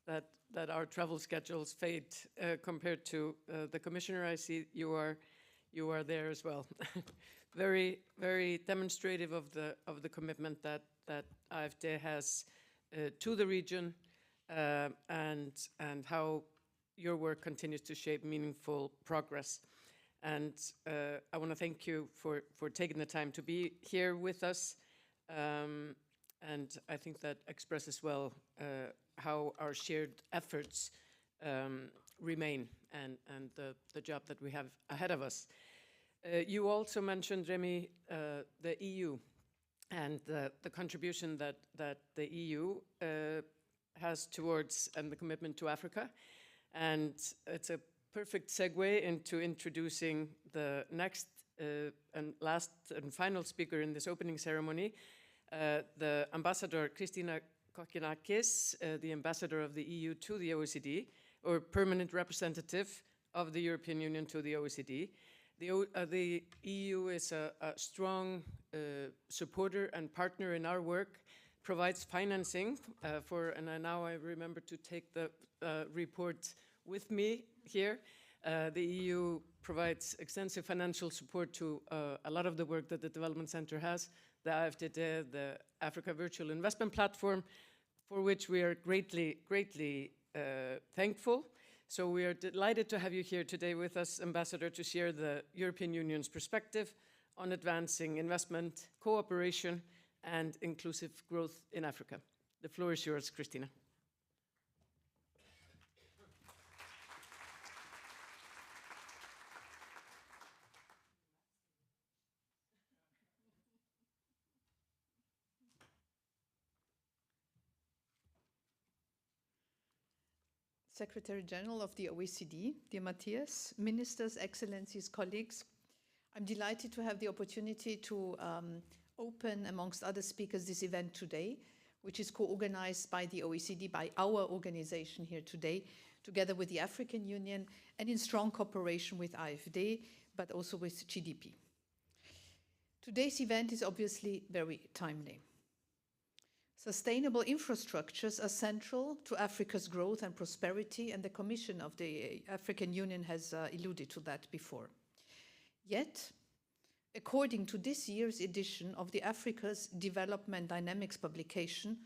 that our travel schedules fade compared to the commissioner. I see you are there as well. Very, very demonstrative of the commitment that AFD has to the region and how your work continues to shape meaningful progress. And I want to thank you for taking the time to be here with us. And I think that expresses well how our shared efforts remain and the job that we have ahead of us. You also mentioned, Rémi, the EU and the contribution that the EU has towards and the commitment to Africa. And it's a perfect segue into introducing the next and last and final speaker in this opening ceremony, the Ambassador Christina Kokkinakis, the Ambassador of the EU to the OECD, or Permanent Representative of the European Union to the OECD. The EU is a strong supporter and partner in our work, provides financing for, and now I remember to take the report with me here. The EU provides extensive financial support to a lot of the work that the Development Center has, the AFDD, the Africa Virtual Investment Platform, for which we are greatly thankful. So we are delighted to have you here today with us, Ambassador, to share the European Union's perspective on advancing investment, cooperation, and inclusive growth in Africa. The floor is yours, Christina. Secretary General of the OECD, dear Matthias, ministers, excellencies, colleagues, I'm delighted to have the opportunity to open, amongst other speakers, this event today, which is co-organized by the OECD, by our organization here today, together with the African Union and in strong cooperation with AFD, but also with GDP. Today's event is obviously very timely. Sustainable infrastructures are central to Africa's growth and prosperity, and the Commission of the African Union has alluded to that before. Yet, according to this year's edition of the Africa's Development Dynamics publication,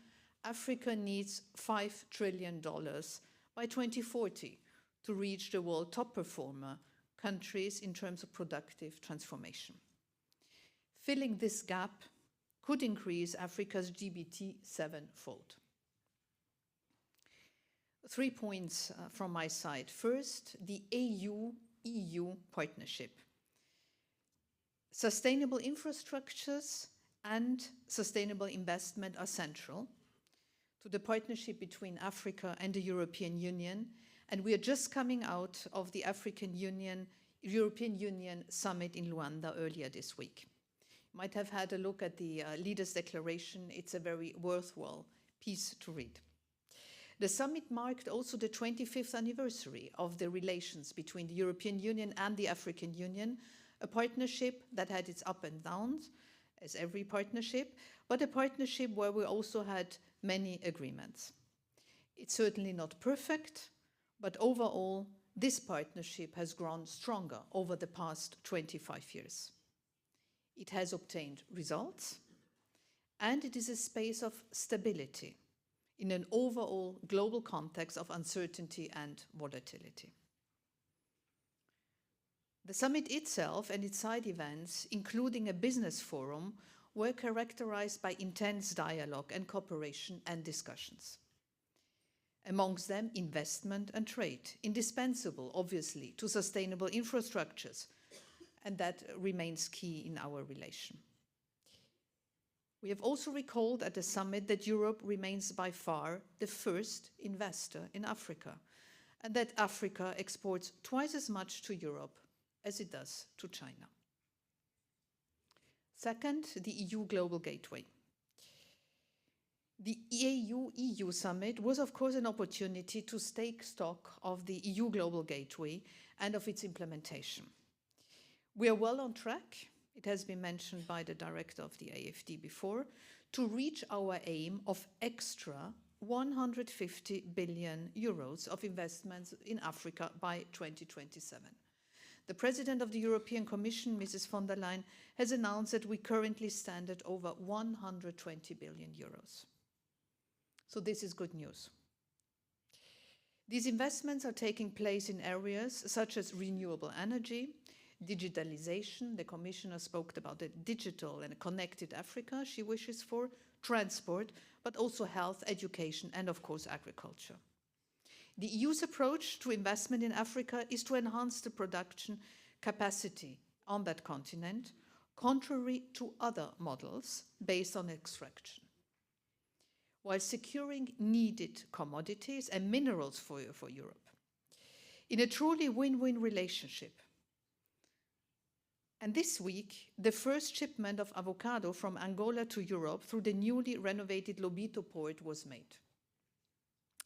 Africa needs $5 trillion by 2040 to reach the world top performer countries in terms of productive transformation. Filling this gap could increase Africa's GDP sevenfold. 3 points from my side. First, the AU-EU partnership. Sustainable infrastructures and sustainable investment are central to the partnership between Africa and the European Union, and we are just coming out of the European Union summit in Luanda earlier this week. You might have had a look at the Leaders' Declaration. It's a very worthwhile piece to read. The summit marked also the 25th anniversary of the relations between the European Union and the African Union, a partnership that had its ups and downs, as every partnership, but a partnership where we also had many agreements. It's certainly not perfect, but overall, this partnership has grown stronger over the past 25 years. It has obtained results, and it is a space of stability in an overall global context of uncertainty and volatility. The summit itself and its side events, including a business forum, were characterized by intense dialogue and cooperation and discussions. amongst them investment and trade, indispensable, obviously, to sustainable infrastructures, and that remains key in our relation. We have also recalled at the summit that Europe remains by far the first investor in Africa, and that Africa exports twice as much to Europe as it does to China. Second, the EU Global Gateway. The EU Summit was, of course, an opportunity to take stock of the EU Global Gateway and of its implementation. We are well on track, it has been mentioned by the director of the AFD before, to reach our aim of extra 150 billion euros of investments in Africa by 2027. The President of the European Commission, Mrs. von der Leyen, has announced that we currently stand at over 120 billion euros. So this is good news. These investments are taking place in areas such as renewable energy, digitalization, the Commissioner spoke about the digital and connected Africa she wishes for, transport, but also health, education, and of course agriculture. The EU's approach to investment in Africa is to enhance the production capacity on that continent, contrary to other models based on extraction, while securing needed commodities and minerals for Europe. In a truly win-win relationship. And this week, the first shipment of avocado from Angola to Europe through the newly renovated Lobito port was made.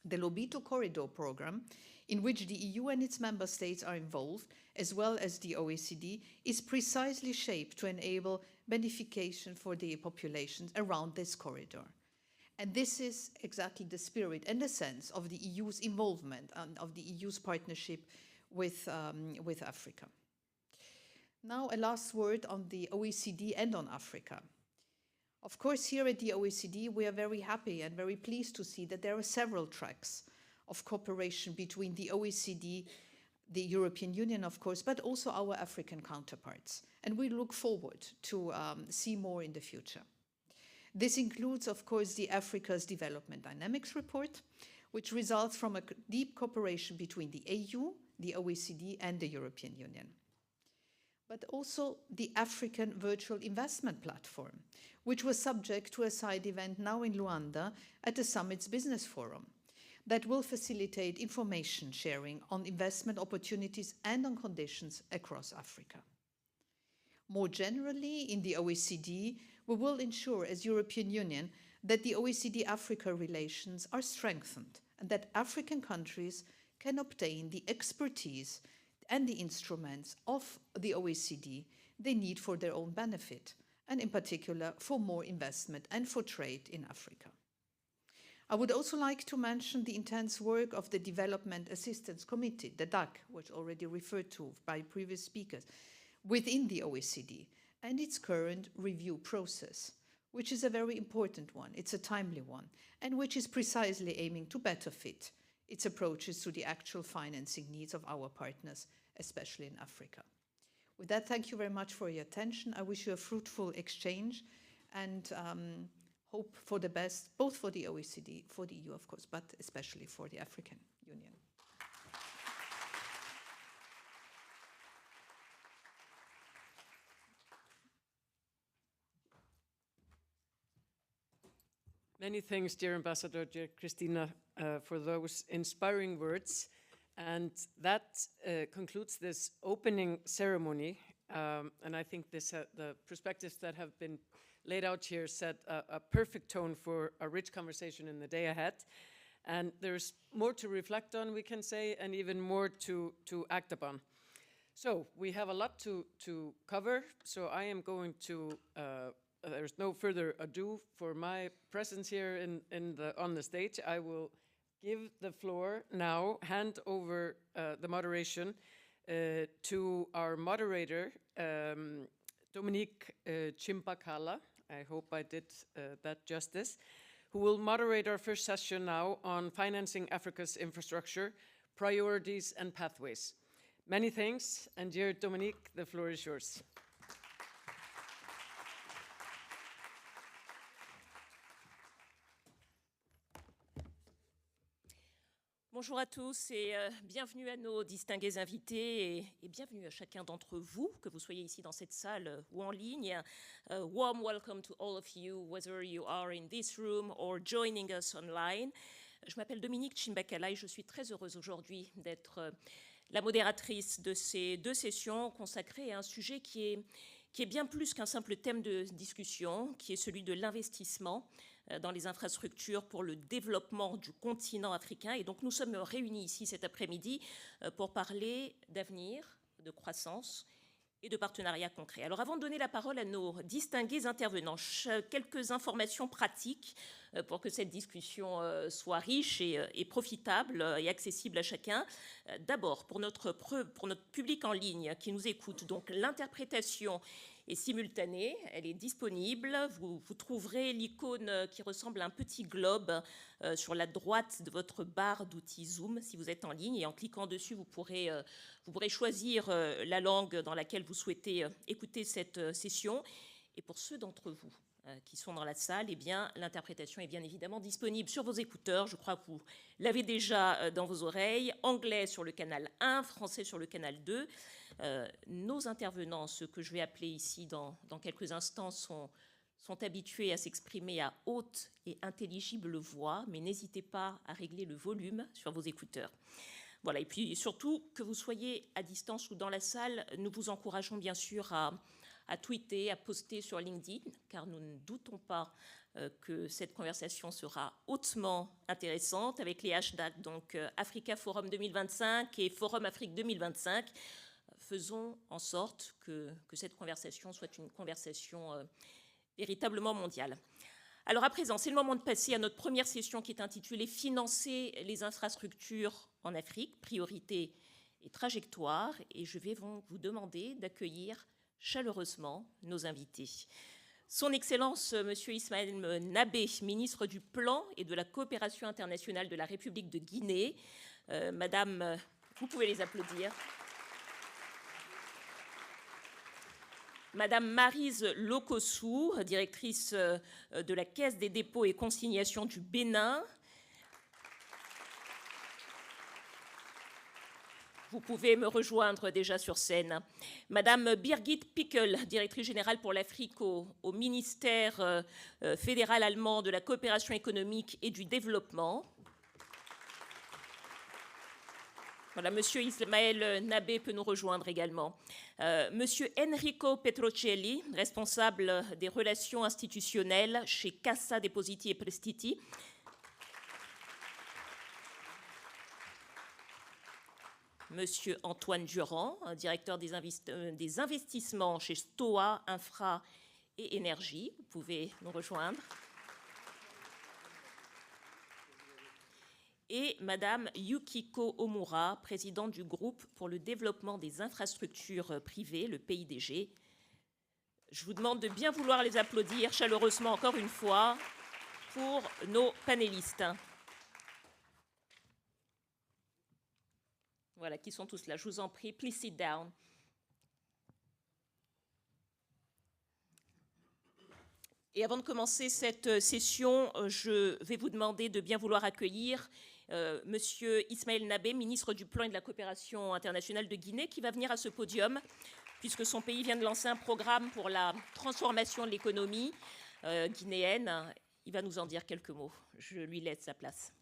The Lobito Corridor program, in which the EU and its member states are involved, as well as the OECD, is precisely shaped to enable benefication for the populations around this corridor. And this is exactly the spirit and the sense of the EU's involvement and of the EU's partnership with Africa. Now, a last word on the OECD and on Africa. Of course, here at the OECD, we are very happy and very pleased to see that there are several tracks of cooperation between the OECD, the European Union, of course, but also our African counterparts. And we look forward to see more in the future. This includes, of course, the Africa's Development Dynamics report, which results from a deep cooperation between the AU, the OECD, and the European Union. But also the African Virtual Investment Platform, which was subject to a side event now in Luanda at the summit's Business Forum, that will facilitate information sharing on investment opportunities and on conditions across Africa. More generally, in the OECD, we will ensure as European Union that the OECD-Africa relations are strengthened and that African countries can obtain the expertise and the instruments of the OECD they need for their own benefit, and in particular for more investment and for trade in Africa. I would also like to mention the intense work of the Development Assistance Committee, the DAC, which already referred to by previous speakers, within the OECD, and its current review process, which is a very important one, it's a timely one, and which is precisely aiming to better fit its approaches to the actual financing needs of our partners, especially in Africa. With that, thank you very much for your attention. I wish you a fruitful exchange and hope for the best, both for the OECD, for the EU, of course, but especially for the African Union. Many thanks, dear Ambassador, dear Christina, for those inspiring words. And that concludes this opening ceremony. And I think the perspectives that have been laid out here set a perfect tone for a rich conversation in the day ahead. And there's more to reflect on, we can say, and even more to act upon. So we have a lot to cover. So I am going to there's no further ado for my presence here on the stage. I will give the floor now, hand over the moderation to our moderator, Dominique Chimpakala. I hope I did that justice, who will moderate our first session now on financing Africa's infrastructure, priorities and pathways. Many thanks, and dear Dominique, the floor is yours. Bonjour à tous et bienvenue à nos distingués invités et bienvenue à chacun d'entre vous, que vous soyez ici dans cette salle ou en ligne. Warm welcome to all of you, whether you are in this room or joining us online. Je m'appelle Dominique Chimbakala et je suis très heureuse aujourd'hui d'être la modératrice de ces 2 sessions consacrées à un sujet qui est bien plus qu'un simple thème de discussion, qui est celui de l'investissement dans les infrastructures pour le développement du continent africain. Et donc nous sommes réunis ici cet après-midi pour parler d'avenir, de croissance et de partenariats concrets. Alors avant de donner la parole à nos distingués intervenants, quelques informations pratiques pour que cette discussion soit riche et profitable et accessible à chacun. D'abord, pour notre public en ligne qui nous écoute, donc l'interprétation est simultanée, elle est disponible. Vous trouverez l'icône qui ressemble à un petit globe sur la droite de votre barre d'outils Zoom si vous êtes en ligne. Et en cliquant dessus, vous pourrez choisir la langue dans laquelle vous souhaitez écouter cette session. Et pour ceux d'entre vous qui sont dans la salle, eh bien, l'interprétation est bien évidemment disponible sur vos écouteurs. Je crois que vous l'avez déjà dans vos oreilles. Anglais sur le canal 1, français sur le canal 2. Nos intervenants, ceux que je vais appeler ici dans quelques instants, sont habitués à s'exprimer à haute et intelligible voix, mais n'hésitez pas à régler le volume sur vos écouteurs. Voilà, et puis surtout, que vous soyez à distance ou dans la salle, nous vous encourageons bien sûr à tweeter, à poster sur LinkedIn, car nous ne doutons pas que cette conversation sera hautement intéressante avec les hashtags donc Africa Forum 2025 et Forum Afrique 2025. Faisons en sorte que cette conversation soit une conversation véritablement mondiale. Alors à présent, c'est le moment de passer à notre première session qui est intitulée « Financer les infrastructures en Afrique, priorités et trajectoires ». Et je vais vous demander d'accueillir chaleureusement nos invités. Son Excellence, Monsieur Ismaël Nabé, ministre du Plan et de la Coopération internationale de la République de Guinée. Madame, vous pouvez les applaudir. Madame Maryse Lokossou, directrice de la Caisse des dépôts et consignations du Bénin. Vous pouvez me rejoindre déjà sur scène. Madame Birgit Pickel, directrice générale pour l'Afrique au ministère fédéral allemand de la coopération économique et du développement. Voilà, Monsieur Ismaël Nabé peut nous rejoindre également. Monsieur Enrico Petrocelli, responsable des relations institutionnelles chez Cassa Depositi e Prestiti. Monsieur Antoine Durand, directeur des investissements chez Stoa Infra et Énergie. Vous pouvez nous rejoindre. Et Madame Yukiko Omura, présidente du groupe pour le développement des infrastructures privées, le PIDG. Je vous demande de bien vouloir les applaudir chaleureusement encore une fois pour nos panélistes. Voilà, qui sont tous là. Je vous en prie, please sit down. Et avant de commencer cette session, je vais vous demander de bien vouloir accueillir Monsieur Ismaël Nabé, ministre du Plan et de la Coopération internationale de Guinée, qui va venir à ce podium, puisque son pays vient de lancer un programme pour la transformation de l'économie guinéenne. Il va nous en dire quelques mots. Je lui laisse sa place.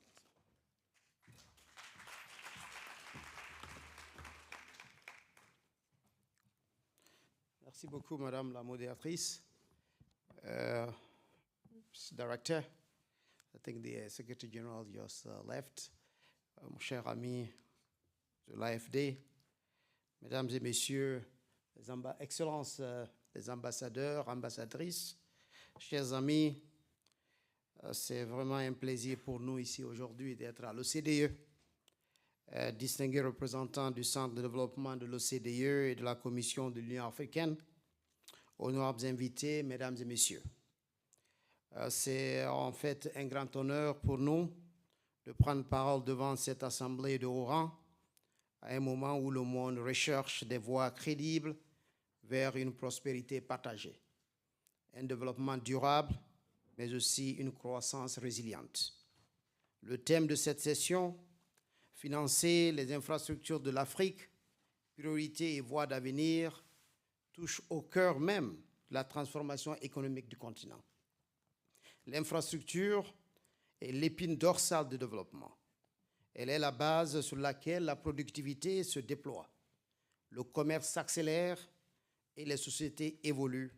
Merci beaucoup, Madame la modératrice. Director, I think the Secretary General just left. Mon cher ami de l'AFD, Mesdames et Messieurs, Excellences, les ambassadeurs, ambassadrices, chers amis, c'est vraiment un plaisir pour nous ici aujourd'hui d'être à l'OCDE. Distingués représentants du Centre de développement de l'OCDE et de la Commission de l'Union africaine, honorables invités, Mesdames et Messieurs. C'est en fait un grand honneur pour nous de prendre parole devant cette assemblée de haut rang à un moment où le monde recherche des voies crédibles vers une prospérité partagée, un développement durable, mais aussi une croissance résiliente. Le thème de cette session, financer les infrastructures de l'Afrique, priorité et voie d'avenir, touche au cœur même de la transformation économique du continent. L'infrastructure est l'épine dorsale du développement. Elle est la base sur laquelle la productivité se déploie. Le commerce s'accélère et les sociétés évoluent.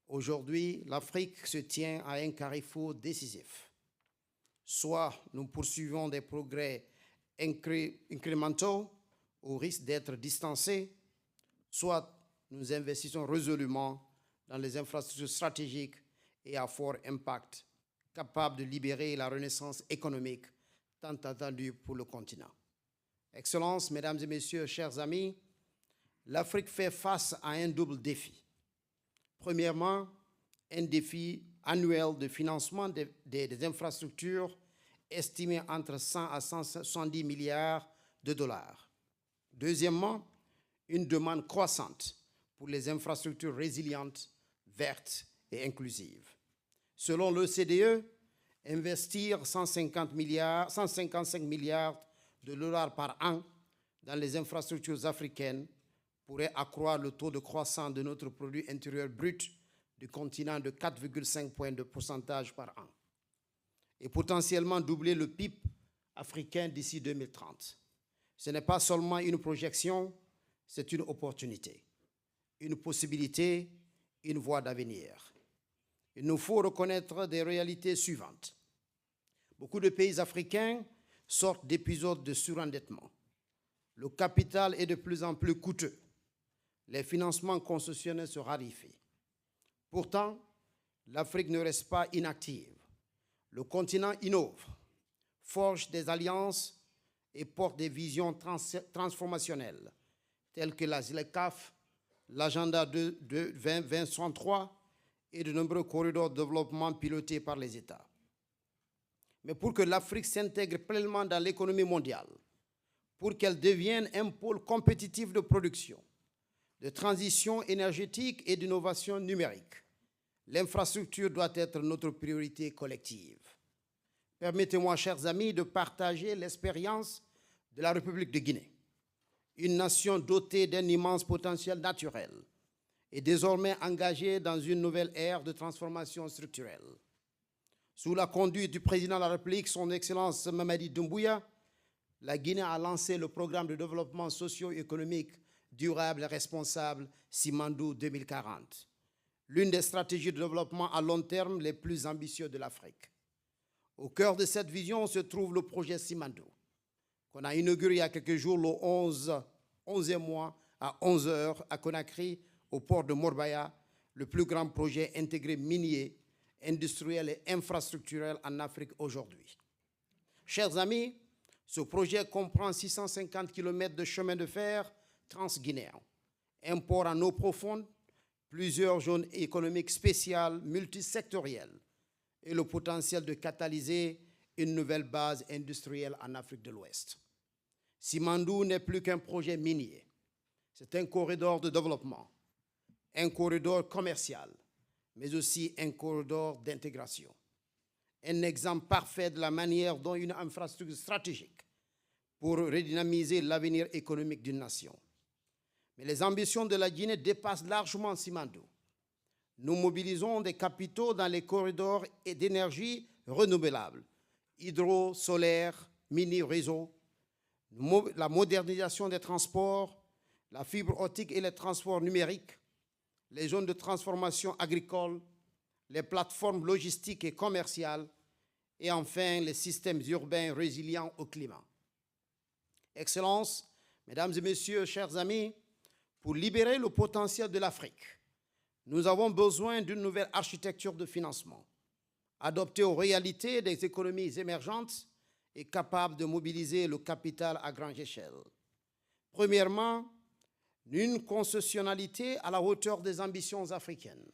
Aujourd'hui, l'Afrique se tient à un carrefour décisif. Soit nous poursuivons des progrès incrémentaux au risque d'être distancés, soit nous investissons résolument dans les infrastructures stratégiques et à fort impact, capables de libérer la renaissance économique tant attendue pour le continent. Excellences, Mesdames et Messieurs, chers amis, l'Afrique fait face à un double défi. Premièrement, un défi annuel de financement des infrastructures estimé entre 100 à 170 milliards de dollars. Deuxièmement, une demande croissante pour les infrastructures résilientes, vertes et inclusives. Selon l'OCDE, investir 155 milliards de dollars par an dans les infrastructures africaines pourrait accroître le taux de croissance de notre produit intérieur brut du continent de 4,5 points de pourcentage par an et potentiellement doubler le PIB africain d'ici 2030. Ce n'est pas seulement une projection, c'est une opportunité, une possibilité, une voie d'avenir. Il nous faut reconnaître des réalités suivantes. Beaucoup de pays africains sortent d'épisodes de surendettement. Le capital est de plus en plus coûteux. Les financements concessionnels se raréfient. Pourtant, l'Afrique ne reste pas inactive. Le continent innove, forge des alliances et porte des visions transformationnelles telles que la ZLECAf, l'agenda 2063 et de nombreux corridors de développement pilotés par les États. Mais pour que l'Afrique s'intègre pleinement dans l'économie mondiale, pour qu'elle devienne un pôle compétitif de production, de transition énergétique et d'innovation numérique, l'infrastructure doit être notre priorité collective. Permettez-moi, chers amis, de partager l'expérience de la République de Guinée, une nation dotée d'un immense potentiel naturel et désormais engagée dans une nouvelle ère de transformation structurelle. Sous la conduite du président de la République, son Excellence Mamadi Doumbouya, la Guinée a lancé le programme de développement socio-économique durable et responsable Simandou 2040, l'une des stratégies de développement à long terme les plus ambitieuses de l'Afrique. Au cœur de cette vision se trouve le projet Simandou, qu'on a inauguré il y a quelques jours, le 11e mois à 11h à Conakry, au port de Morbaya, le plus grand projet intégré minier, industriel et infrastructurel en Afrique aujourd'hui. Chers amis, ce projet comprend 650 km de chemin de fer transguinéen, un port en eau profonde, plusieurs zones économiques spéciales multisectorielles et le potentiel de catalyser une nouvelle base industrielle en Afrique de l'Ouest. Simandou n'est plus qu'un projet minier. C'est un corridor de développement, un corridor commercial, mais aussi un corridor d'intégration. Un exemple parfait de la manière dont une infrastructure stratégique pour redynamiser l'avenir économique d'une nation. Mais les ambitions de la Guinée dépassent largement Simandou. Nous mobilisons des capitaux dans les corridors d'énergie renouvelable, hydro, solaire, mini-réseau, la modernisation des transports, la fibre optique et les transports numériques, les zones de transformation agricole, les plateformes logistiques et commerciales, et enfin les systèmes urbains résilients au climat. Excellences, Mesdames et Messieurs, chers amis, pour libérer le potentiel de l'Afrique, nous avons besoin d'une nouvelle architecture de financement, adaptée aux réalités des économies émergentes et capable de mobiliser le capital à grande échelle. Premièrement, une concessionnalité à la hauteur des ambitions africaines.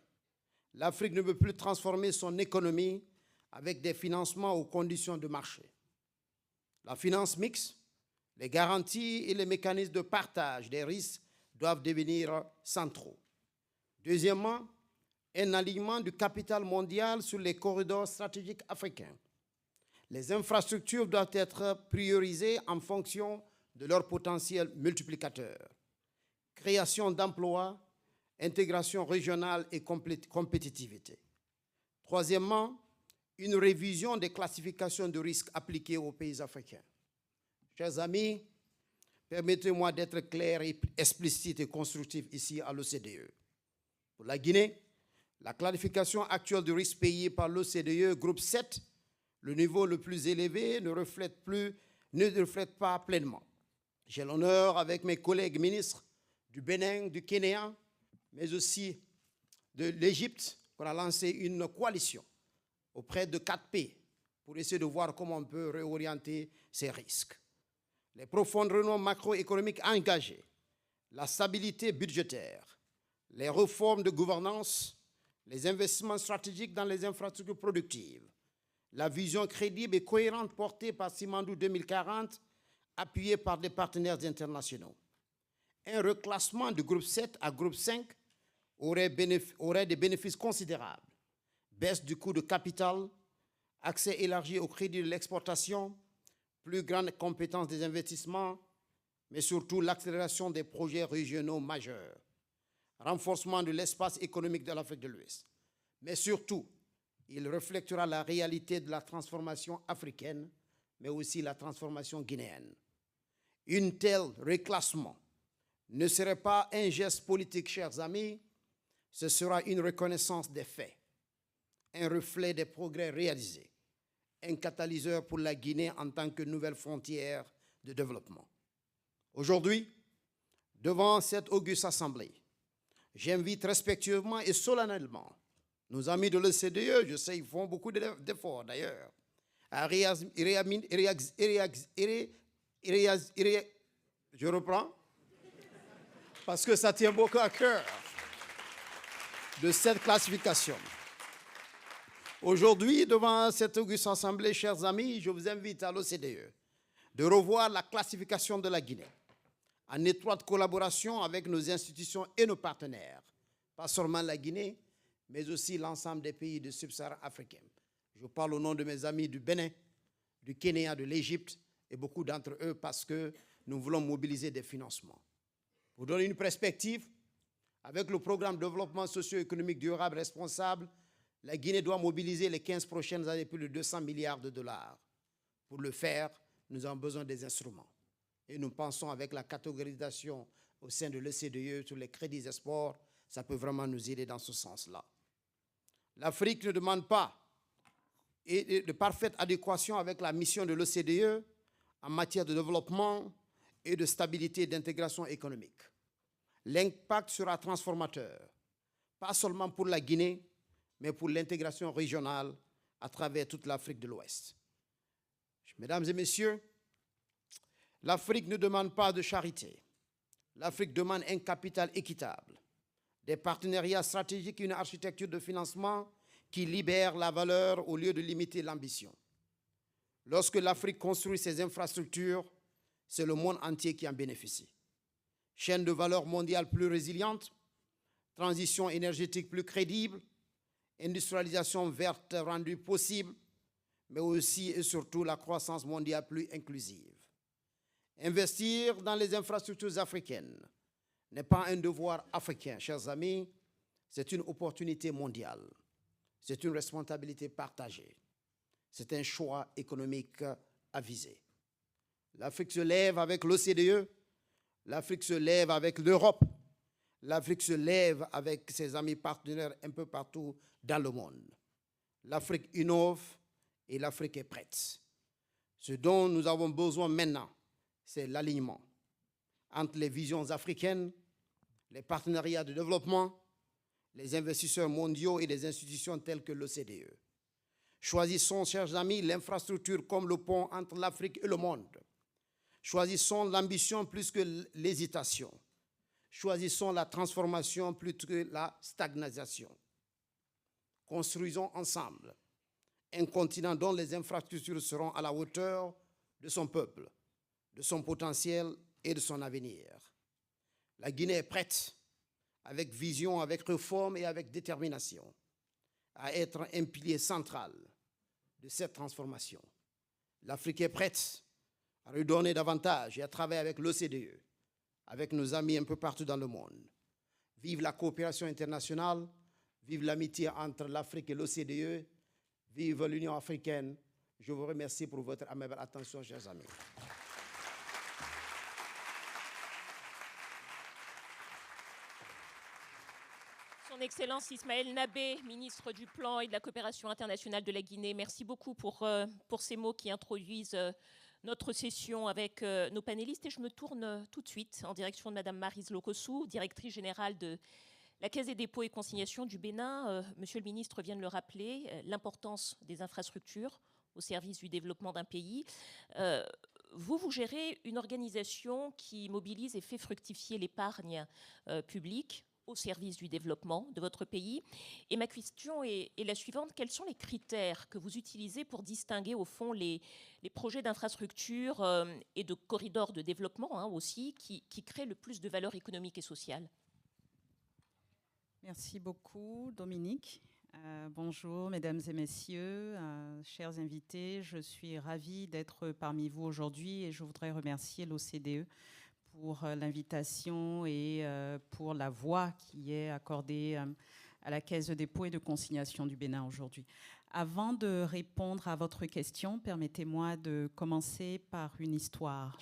L'Afrique ne peut plus transformer son économie avec des financements aux conditions de marché. La finance mixte, les garanties et les mécanismes de partage des risques doivent devenir centraux. Deuxièmement, un alignement du capital mondial sur les corridors stratégiques africains. Les infrastructures doivent être priorisées en fonction de leur potentiel multiplicateur. Création d'emplois, intégration régionale et compétitivité. Troisièmement, une révision des classifications de risques appliquées aux pays africains. Chers amis, permettez-moi d'être clair et explicite et constructif ici à l'OCDE. Pour la Guinée, la classification actuelle de risque payée par l'OCDE, groupe 7, le niveau le plus élevé ne reflète pas pleinement. J'ai l'honneur, avec mes collègues ministres du Bénin, du Kenya, mais aussi de l'Égypte, qu'on a lancé une coalition auprès de 4 pays pour essayer de voir comment on peut réorienter ces risques. Les profondément macroéconomiques engagés, la stabilité budgétaire, les réformes de gouvernance, les investissements stratégiques dans les infrastructures productives, la vision crédible et cohérente portée par Simandou 2040, appuyée par des partenaires internationaux. Un reclassement du groupe 7 à groupe 5 aurait des bénéfices considérables. Baisse du coût de capital, accès élargi au crédit de l'exportation, plus grande compétence des investissements, mais surtout l'accélération des projets régionaux majeurs, renforcement de l'espace économique de l'Afrique de l'Ouest. Mais surtout, il reflètera la réalité de la transformation africaine, mais aussi la transformation guinéenne. Un tel reclassement ne serait pas un geste politique, chers amis, ce sera une reconnaissance des faits, un reflet des progrès réalisés, un catalyseur pour la Guinée en tant que nouvelle frontière de développement. Aujourd'hui, devant cette auguste assemblée, j'invite respectueusement et solennellement nos amis de l'OCDE, je sais qu'ils font beaucoup d'efforts d'ailleurs, à je reprends, parce que ça tient beaucoup à cœur de cette classification. Aujourd'hui, devant cette auguste assemblée, chers amis, je vous invite à l'OCDE de revoir la classification de la Guinée en étroite collaboration avec nos institutions et nos partenaires, pas seulement la Guinée, mais aussi l'ensemble des pays du Sub-Sahara africain. Je parle au nom de mes amis du Bénin, du Kenya, de l'Égypte et beaucoup d'entre eux parce que nous voulons mobiliser des financements. Pour donner une perspective, avec le programme de développement socio-économique durable responsable, la Guinée doit mobiliser les 15 prochaines années plus de 200 milliards de dollars. Pour le faire, nous avons besoin des instruments. Et nous pensons avec la catégorisation au sein de l'OCDE sur les crédits export, ça peut vraiment nous aider dans ce sens-là. L'Afrique ne demande pas de parfaite adéquation avec la mission de l'OCDE en matière de développement et de stabilité et d'intégration économique. L'impact sera transformateur, pas seulement pour la Guinée, mais pour l'intégration régionale à travers toute l'Afrique de l'Ouest. Mesdames et messieurs, l'Afrique ne demande pas de charité. L'Afrique demande un capital équitable, des partenariats stratégiques et une architecture de financement qui libère la valeur au lieu de limiter l'ambition. Lorsque l'Afrique construit ses infrastructures, c'est le monde entier qui en bénéficie. Chaîne de valeur mondiale plus résiliente, transition énergétique plus crédible, industrialisation verte rendue possible, mais aussi et surtout la croissance mondiale plus inclusive. Investir dans les infrastructures africaines n'est pas un devoir africain, chers amis, c'est une opportunité mondiale. C'est une responsabilité partagée. C'est un choix économique avisé. L'Afrique se lève avec l'OCDE, l'Afrique se lève avec l'Europe, l'Afrique se lève avec ses amis partenaires un peu partout dans le monde. L'Afrique innove et l'Afrique est prête. Ce dont nous avons besoin maintenant, c'est l'alignement entre les visions africaines, les partenariats de développement, les investisseurs mondiaux et les institutions telles que l'OCDE. Choisissons, chers amis, l'infrastructure comme le pont entre l'Afrique et le monde. Choisissons l'ambition plus que l'hésitation. Choisissons la transformation plus que la stagnation. Construisons ensemble un continent dont les infrastructures seront à la hauteur de son peuple, de son potentiel et de son avenir. La Guinée est prête, avec vision, avec réforme et avec détermination, à être un pilier central de cette transformation. L'Afrique est prête à redonner davantage et à travailler avec l'OCDE, avec nos amis un peu partout dans le monde. Vive la coopération internationale, vive l'amitié entre l'Afrique et l'OCDE, vive l'Union africaine. Je vous remercie pour votre aimable attention, chers amis. Son Excellence Ismaël Nabé, ministre du Plan et de la Coopération internationale de la Guinée, merci beaucoup pour ces mots qui introduisent notre session avec nos panélistes. Et je me tourne tout de suite en direction de Madame Maryse Lokossou, directrice générale de la Caisse des dépôts et consignations du Bénin. Monsieur le ministre vient de le rappeler, l'importance des infrastructures au service du développement d'un pays. Vous gérez une organisation qui mobilise et fait fructifier l'épargne publique au service du développement de votre pays. Et ma question est la suivante. Quels sont les critères que vous utilisez pour distinguer au fond les projets d'infrastructure et de corridors de développement aussi qui créent le plus de valeur économique et sociale? Merci beaucoup, Dominique. Bonjour, mesdames et messieurs, chers invités. Je suis ravie d'être parmi vous aujourd'hui et je voudrais remercier l'OCDE pour l'invitation et pour la voix qui est accordée à la Caisse de dépôt et de consignation du Bénin aujourd'hui. Avant de répondre à votre question, permettez-moi de commencer par une histoire.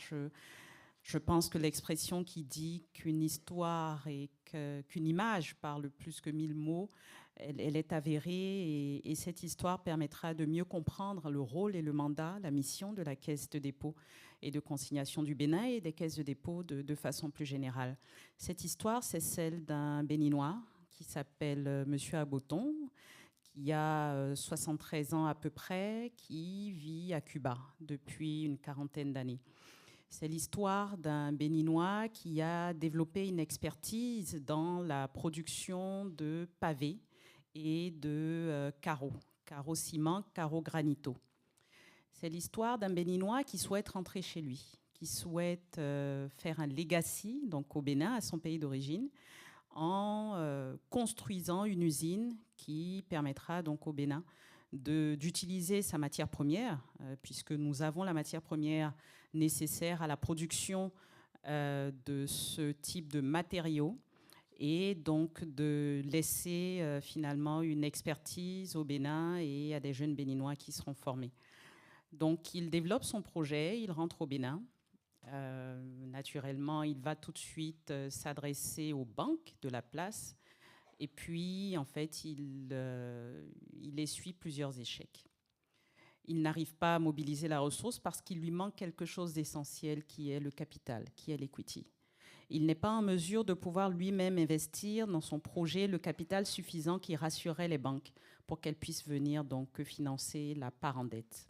Je pense que l'expression qui dit qu'une histoire et qu'une image parle plus que 1000 mots, elle est avérée et cette histoire permettra de mieux comprendre le rôle et le mandat, la mission de la Caisse de dépôt et de consignation du Bénin et des caisses de dépôt de façon plus générale. Cette histoire, c'est celle d'un Béninois qui s'appelle Monsieur Agboton, qui a 73 ans à peu près, qui vit à Cuba depuis une quarantaine d'années. C'est l'histoire d'un Béninois qui a développé une expertise dans la production de pavés et de carreaux ciment, carreaux granito. C'est l'histoire d'un Béninois qui souhaite rentrer chez lui, qui souhaite faire un legacy donc au Bénin, à son pays d'origine, en construisant une usine qui permettra donc au Bénin d'utiliser sa matière première, puisque nous avons la matière première nécessaire à la production de ce type de matériaux, et donc de laisser finalement une expertise au Bénin et à des jeunes Béninois qui seront formés. Donc il développe son projet, il rentre au Bénin. Naturellement, il va tout de suite s'adresser aux banques de la place. Et puis, en fait, il essuie plusieurs échecs. Il n'arrive pas à mobiliser la ressource parce qu'il lui manque quelque chose d'essentiel qui est le capital, qui est l'equity. Il n'est pas en mesure de pouvoir lui-même investir dans son projet le capital suffisant qui rassurerait les banques pour qu'elles puissent venir donc financer la part en dette.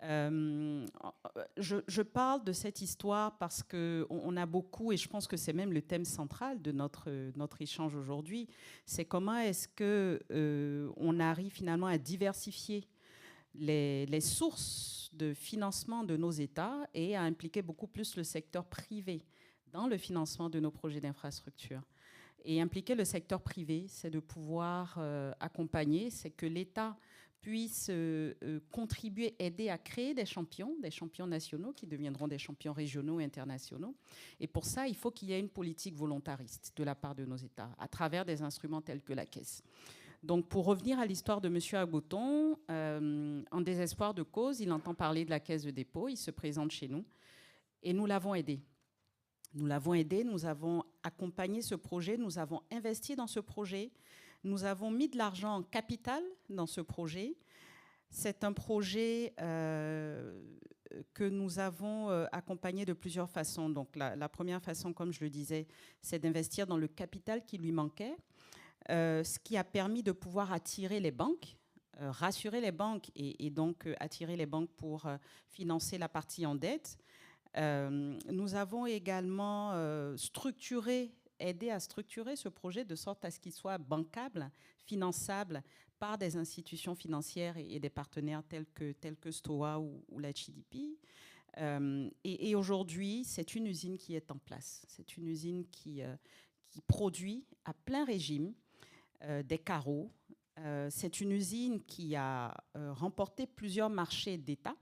Je parle de cette histoire parce qu'on a beaucoup, et je pense que c'est même le thème central de notre échange aujourd'hui, c'est comment est-ce qu'on arrive finalement à diversifier les sources de financement de nos États et à impliquer beaucoup plus le secteur privé dans le financement de nos projets d'infrastructure. Et impliquer le secteur privé, c'est de pouvoir accompagner, c'est que l'État puisse contribuer, aider à créer des champions nationaux qui deviendront des champions régionaux et internationaux. Et pour ça, il faut qu'il y ait une politique volontariste de la part de nos États, à travers des instruments tels que la Caisse. Donc, pour revenir à l'histoire de M. Agboton, en désespoir de cause, il entend parler de la Caisse de dépôt, il se présente chez nous, et nous l'avons aidé. Nous l'avons aidé, nous avons accompagné ce projet, nous avons investi dans ce projet, nous avons mis de l'argent en capital dans ce projet. C'est un projet que nous avons accompagné de plusieurs façons. Donc la première façon, comme je le disais, c'est d'investir dans le capital qui lui manquait, ce qui a permis de pouvoir attirer les banques, rassurer les banques et donc attirer les banques pour financer la partie en dette. Nous avons également aidé à structurer ce projet de sorte à ce qu'il soit bancable, finançable par des institutions financières et des partenaires tels que STOA ou la HDP. Et aujourd'hui, c'est une usine qui est en place. C'est une usine qui produit à plein régime des carreaux. C'est une usine qui a remporté plusieurs marchés d'État.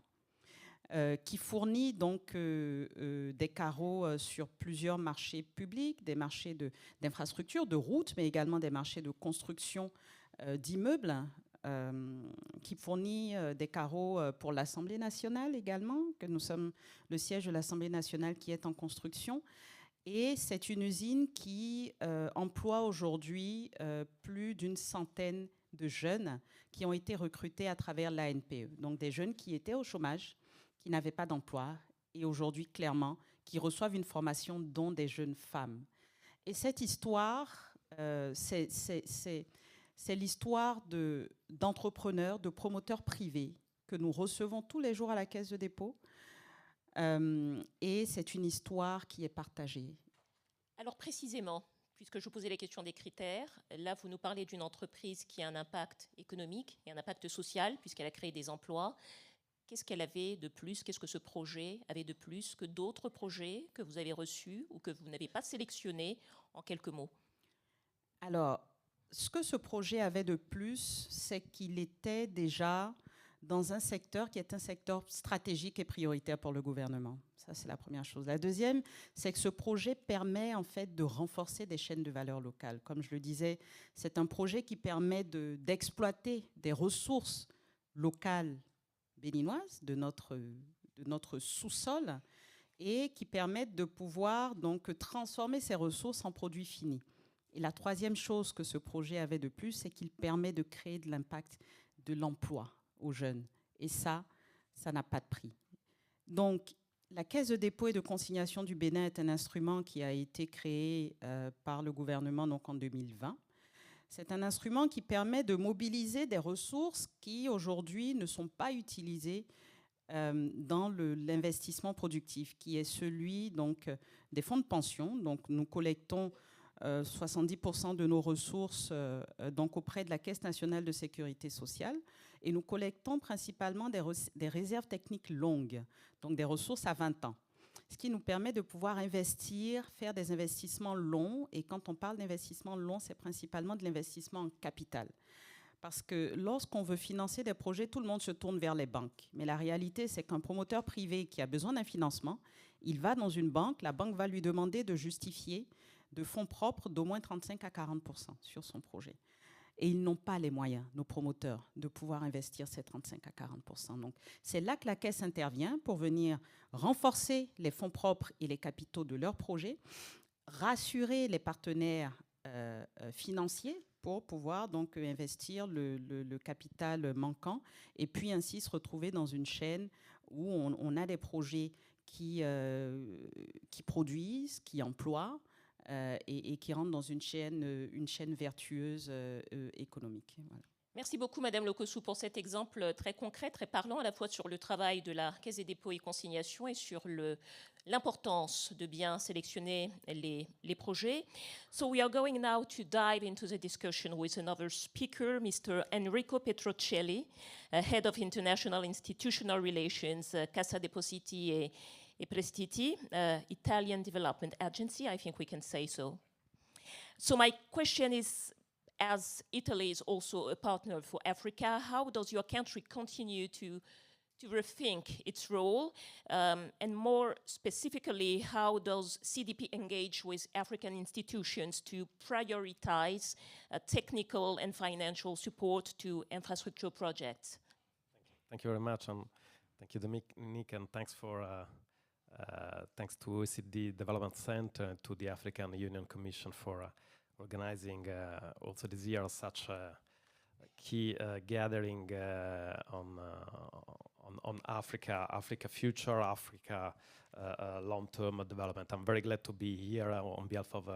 qui fournit donc des carreaux sur plusieurs marchés publics, des marchés d'infrastructures, de routes, mais également des marchés de construction d'immeubles, qui fournit des carreaux pour l'Assemblée nationale également, que nous sommes le siège de l'Assemblée nationale qui est en construction. Et c'est une usine qui emploie aujourd'hui plus d'une centaine de jeunes qui ont été recrutés à travers l'ANPE. Donc des jeunes qui étaient au chômage, qui n'avaient pas d'emploi, et aujourd'hui, clairement, qui reçoivent une formation, dont des jeunes femmes. Et cette histoire, c'est l'histoire d'entrepreneurs, de promoteurs privés que nous recevons tous les jours à la Caisse de dépôt. Et c'est une histoire qui est partagée. Alors précisément, puisque je vous posais la question des critères, là vous nous parlez d'une entreprise qui a un impact économique et un impact social, puisqu'elle a créé des emplois. Qu'est-ce qu'elle avait de plus? Qu'est-ce que ce projet avait de plus que d'autres projets que vous avez reçus ou que vous n'avez pas sélectionnés, en quelques mots? Alors, ce que ce projet avait de plus, c'est qu'il était déjà dans un secteur qui est un secteur stratégique et prioritaire pour le gouvernement. Ça, c'est la première chose. La deuxième, c'est que ce projet permet en fait de renforcer des chaînes de valeur locales. Comme je le disais, c'est un projet qui permet d'exploiter des ressources locales béninoises de notre sous-sol et qui permettent de pouvoir donc transformer ces ressources en produits finis. Et la troisième chose que ce projet avait de plus, c'est qu'il permet de créer de l'impact, de l'emploi aux jeunes. Et ça n'a pas de prix. Donc, la Caisse de dépôt et de consignation du Bénin est un instrument qui a été créé par le gouvernement donc en 2020. C'est un instrument qui permet de mobiliser des ressources qui, aujourd'hui, ne sont pas utilisées dans l'investissement productif, qui est celui donc, des fonds de pension. Donc, nous collectons 70% de nos ressources donc auprès de la Caisse nationale de sécurité sociale. Et nous collectons principalement des réserves techniques longues, donc des ressources à 20 ans. Ce qui nous permet de pouvoir investir, faire des investissements longs. Et quand on parle d'investissement long, c'est principalement de l'investissement en capital. Parce que lorsqu'on veut financer des projets, tout le monde se tourne vers les banques. Mais la réalité, c'est qu'un promoteur privé qui a besoin d'un financement, il va dans une banque, la banque va lui demander de justifier de fonds propres d'au moins 35 à 40% sur son projet. Et ils n'ont pas les moyens, nos promoteurs, de pouvoir investir ces 35 à 40%. Donc, c'est là que la Caisse intervient pour venir renforcer les fonds propres et les capitaux de leurs projets, rassurer les partenaires financiers pour pouvoir donc investir le capital manquant et puis ainsi se retrouver dans une chaîne où on a des projets qui produisent, qui emploient, et qui rentre dans une chaîne vertueuse économique. Voilà. Merci beaucoup, Madame Lokossou, pour cet exemple très concret, très parlant, à la fois sur le travail de la Caisse des dépôts et consignations et sur l'importance de bien sélectionner les projets. So we are going now to dive into the discussion with another speaker, Mr. Enrico Petrocelli, Head of International Institutional Relations, Cassa Depositi e Prestiti, Italian Development Agency, I think we can say so. So my question is, as Italy is also a partner for Africa, how does your country continue to rethink its role? And more specifically, how does CDP engage with African institutions to prioritize technical and financial support to infrastructure projects? Thank you very much, and thank you, Dominique, and thanks to OECD Development Center and to the African Union Commission for organizing also this year such a key gathering on Africa future, Africa long-term development. I'm very glad to be here on behalf of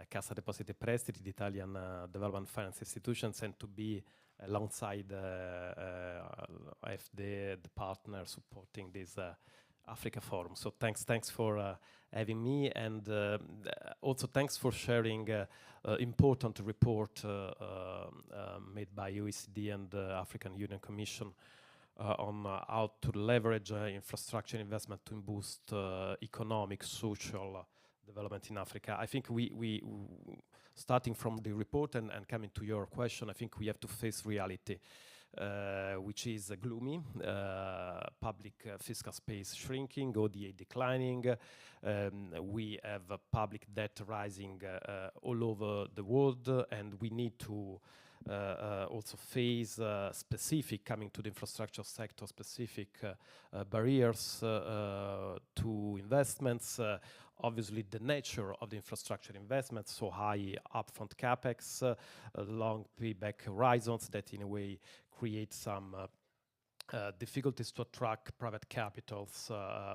Cassa Depositi e Prestiti, the Italian development finance institutions, and to be alongside AFD, the partner supporting this Africa Forum. So thanks for having me, and also thanks for sharing important report made by OECD and the African Union Commission on how to leverage infrastructure investment to boost economic, social development in Africa. I think we starting from the report and coming to your question, I think we have to face reality. which is gloomy, public fiscal space shrinking, ODA declining. We have public debt rising all over the world, and we need to also face specific, coming to the infrastructure sector, specific barriers to investments. Obviously, the nature of the infrastructure investments, so high upfront capex, long payback horizons that in a way create some difficulties to attract private capitals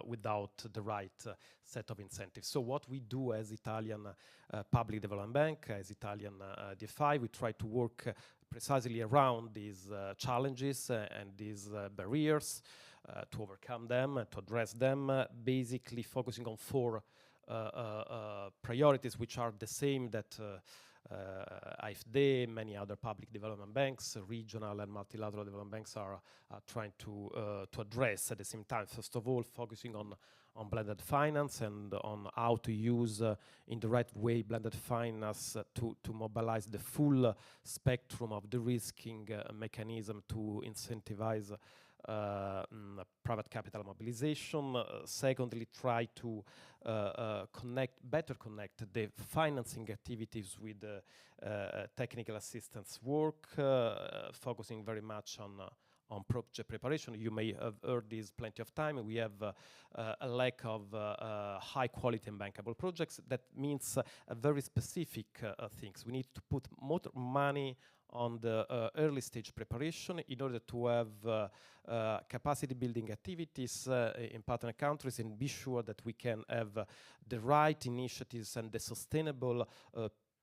without the right set of incentives. So what we do as Italian Public Development Bank, as Italian DFI, we try to work precisely around these challenges and these barriers to overcome them, to address them, basically focusing on four priorities, which are the same that AFD, many other public development banks, regional and multilateral development banks are trying to address at the same time. First of all, focusing on blended finance and on how to use in the right way blended finance to mobilize the full spectrum of the-risking mechanism to incentivize private capital mobilization. Secondly, try to better connect the financing activities with technical assistance work, focusing very much on project preparation. You may have heard this plenty of time. We have a lack of high quality and bankable projects. That means very specific things. We need to put more money on the early stage preparation in order to have capacity building activities in partner countries and be sure that we can have the right initiatives and the sustainable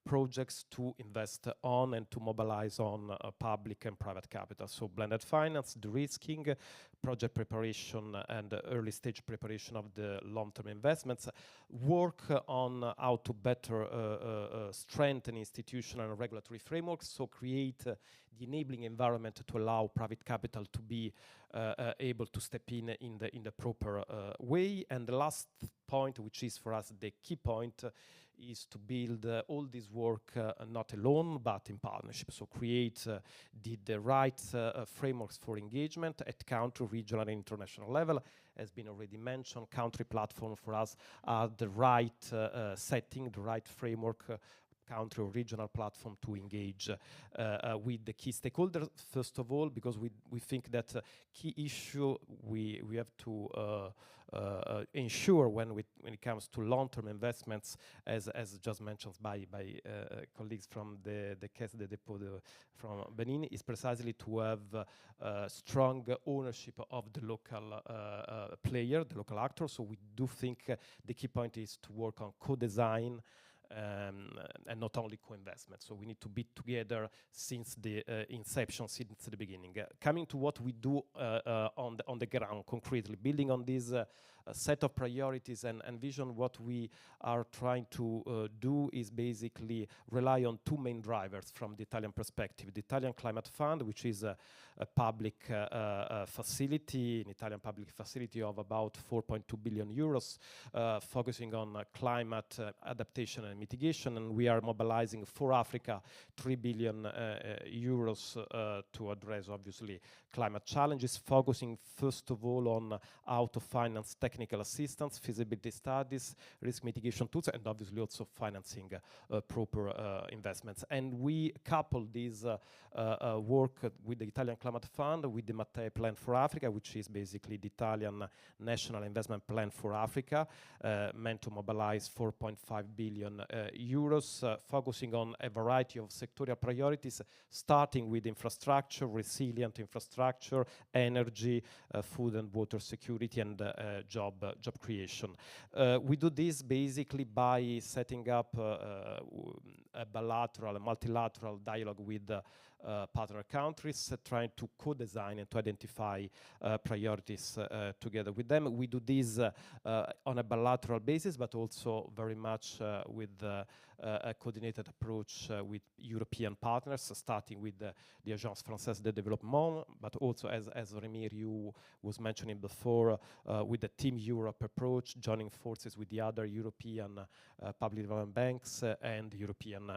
projects to invest on and to mobilize on public and private capital. So blended finance, de-risking, project preparation and early stage preparation of the long-term investments, work on how to better strengthen institutional and regulatory frameworks, so create the enabling environment to allow private capital to be able to step in the proper way. And the last point, which is for us the key point, is to build all this work not alone, but in partnership. So create the right frameworks for engagement at country, regional, and international level. Has been already mentioned, country platform for us are the right setting, the right framework, country or regional platform to engage with the key stakeholders, first of all, because we think that key issue we have to ensure when it comes to long-term investments, as just mentioned by colleagues from the Caisse des Dépôts from Benin, is precisely to have strong ownership of the local player, the local actor. So we do think the key point is to work on co-design and not only co-investment. So we need to be together since the inception, since the beginning. Coming to what we do on the ground concretely, building on this set of priorities and vision, what we are trying to do is basically rely on two main drivers from the Italian perspective. The Italian Climate Fund, which is a public facility, an Italian public facility of about 4.2 billion euros, focusing on climate adaptation and mitigation, and we are mobilizing for Africa 3 billion euros to address obviously climate challenges, focusing first of all on how to finance technical assistance, feasibility studies, risk mitigation tools, and obviously also financing proper investments. And we couple this work with the Italian Climate Fund with the Mattei Plan for Africa, which is basically the Italian National Investment Plan for Africa, meant to mobilize 4.5 billion euros, focusing on a variety of sectorial priorities, starting with infrastructure, resilient infrastructure, energy, food and water security, and job creation. We do this basically by setting up a bilateral, a multilateral dialogue with partner countries, trying to co-design and to identify priorities together with them. We do this on a bilateral basis, but also very much with a coordinated approach with European partners, starting with the Agence Française de Développement, but also, as Remir, you was mentioning before, with the Team Europe approach, joining forces with the other European public development banks and the European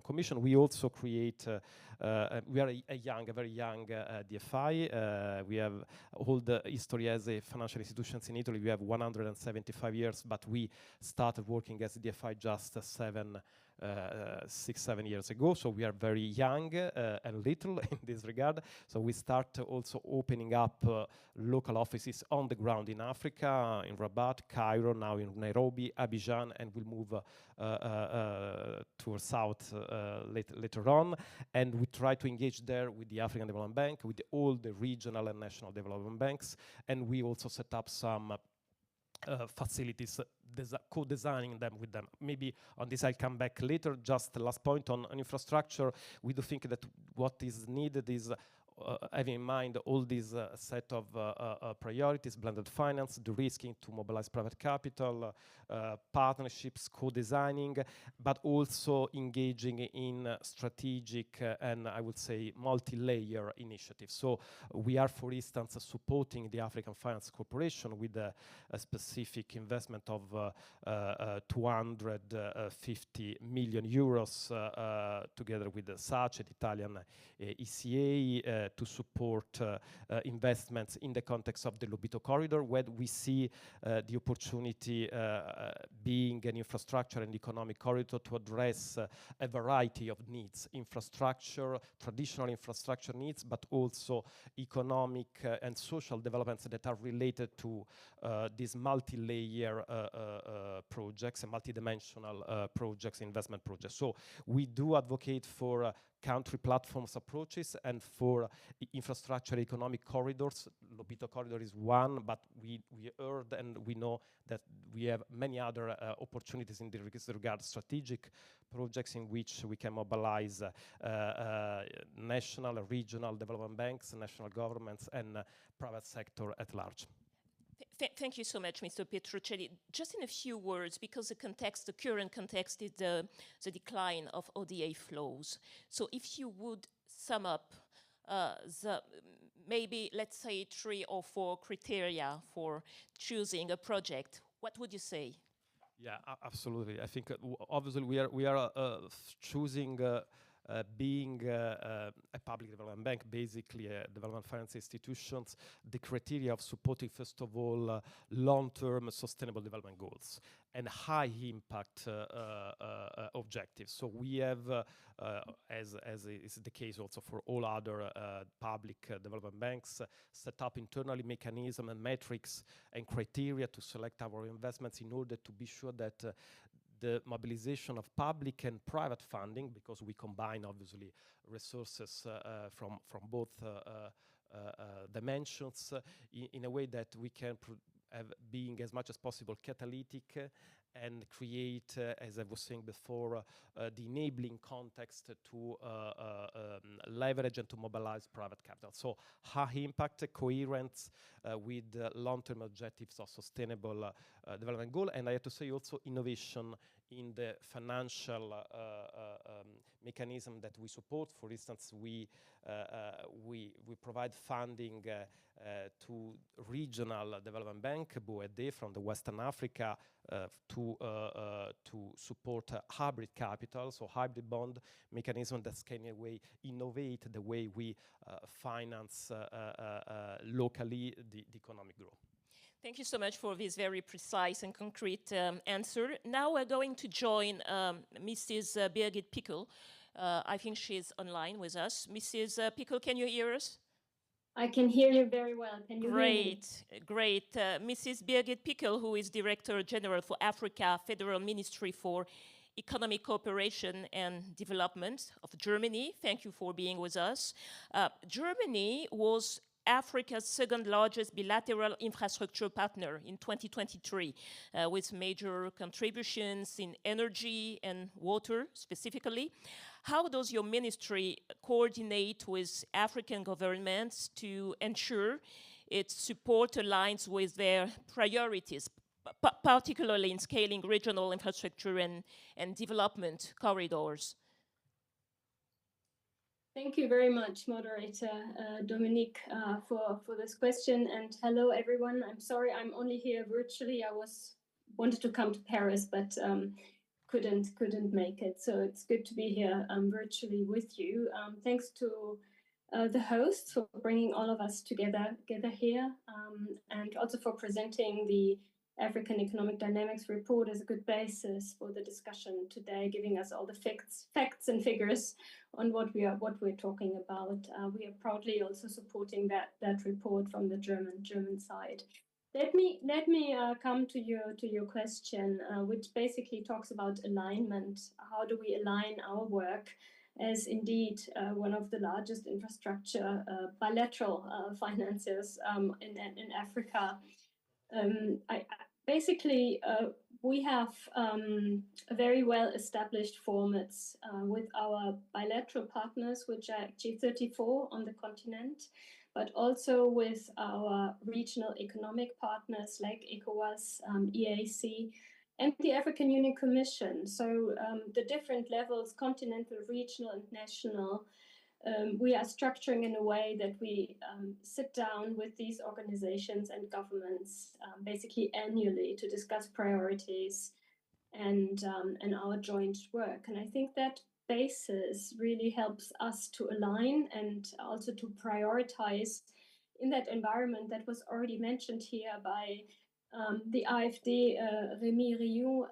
Commission. We also create, we are a very young DFI. We have all the history as a financial institutions in Italy. We have 175 years, but we started working as a DFI just 6, 7 years ago. So we are very young and little in this regard. So we start also opening up local offices on the ground in Africa, in Rabat, Cairo, now in Nairobi, Abidjan, and we'll move towards south later on. And we try to engage there with the African Development Bank, with all the regional and national development banks. And we also set up some facilities, co-designing them with them. Maybe on this I'll come back later. Just the last point on infrastructure. We do think that what is needed is having in mind all these set of priorities, blended finance, de-risking to mobilize private capital, partnerships, co-designing, but also engaging in strategic and I would say multi-layer initiatives. So we are, for instance, supporting the African Finance Corporation with a specific investment of 250 million euros together with the SACE, the Italian ECA, to support investments in the context of the Lobito Corridor, where we see the opportunity being an infrastructure and economic corridor to address a variety of needs, infrastructure, traditional infrastructure needs, but also economic and social developments that are related to these multi-layer projects and multi-dimensional projects, investment projects. So we do advocate for country platforms approaches and for infrastructure economic corridors. Lobito Corridor is one, but we heard and we know that we have many other opportunities in this regard, strategic projects in which we can mobilize national, regional development banks, national governments, and private sector at large. Thank you so much, Mr. Petruccelli. Just in a few words, because the current context is the decline of ODA flows. So if you would sum up maybe, let's say, 3 or 4 criteria for choosing a project, what would you say? Yeah, absolutely. I think obviously we are choosing being a public development bank, basically a development finance institutions, the criteria of supporting, first of all, long-term sustainable development goals and high impact objectives. So we have, as is the case also for all other public development banks, set up internally mechanism and metrics and criteria to select our investments in order to be sure that the mobilization of public and private funding, because we combine obviously resources from both dimensions in a way that we can have being as much as possible catalytic and create, as I was saying before, the enabling context to leverage and to mobilize private capital. So high impact, coherence with long-term objectives of sustainable development goal. And I have to say also innovation in the financial mechanism that we support. For instance, we provide funding to regional development bank, BOED, from the Western Africa to support hybrid capital, so hybrid bond mechanism that can in a way innovate the way we finance locally the economic growth. Thank you so much for this very precise and concrete answer. Now we're going to join Mrs. Birgit Pickel. I think she's online with us. Mrs. Pickel, can you hear us? I can hear you very well. Can you hear me? Great. Mrs. Birgit Pickel, who is Director General for Africa, Federal Ministry for Economic Cooperation and Development of Germany. Thank you for being with us. Germany was Africa's second largest bilateral infrastructure partner in 2023, with major contributions in energy and water specifically. How does your ministry coordinate with African governments to ensure its support aligns with their priorities, particularly in scaling regional infrastructure and development corridors? Thank you very much, moderator Dominique, for this question. And hello, everyone. I'm sorry I'm only here virtually. I wanted to come to Paris, but couldn't make it. So it's good to be here virtually with you. Thanks to the hosts for bringing all of us together here, and also for presenting the African Economic Dynamics report as a good basis for the discussion today, giving us all the facts and figures on what we're talking about. We are proudly also supporting that report from the German side. Let me come to your question, which basically talks about alignment. How do we align our work as indeed one of the largest infrastructure bilateral financiers in Africa? We have a very well-established formats with our bilateral partners, which are actually 34 on the continent, but also with our regional economic partners like ECOWAS, EAC, and the African Union Commission. So the different levels, continental, regional, and national, we are structuring in a way that we sit down with these organizations and governments basically annually to discuss priorities and our joint work. And I think that basis really helps us to align and also to prioritize in that environment that was already mentioned here by the AfD, Rémi Rioux,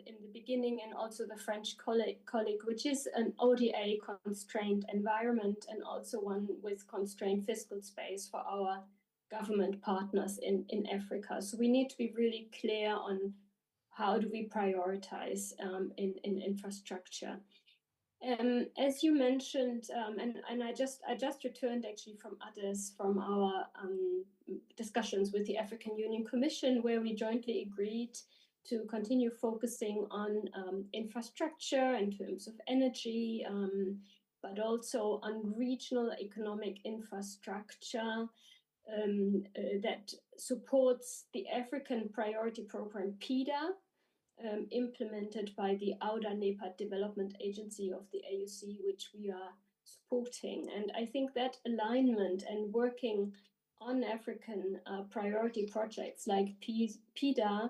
in the beginning, and also the French colleague, which is an ODA constrained environment and also one with constrained fiscal space for our government partners in Africa. So we need to be really clear on how do we prioritize in infrastructure. As you mentioned, and I just returned actually from our discussions with the African Union Commission, where we jointly agreed to continue focusing on infrastructure in terms of energy, but also on regional economic infrastructure that supports the African Priority Program, PIDA, implemented by the AUDA-NEPAD Development Agency of the AUC, which we are supporting. And I think that alignment and working on African priority projects like PIDA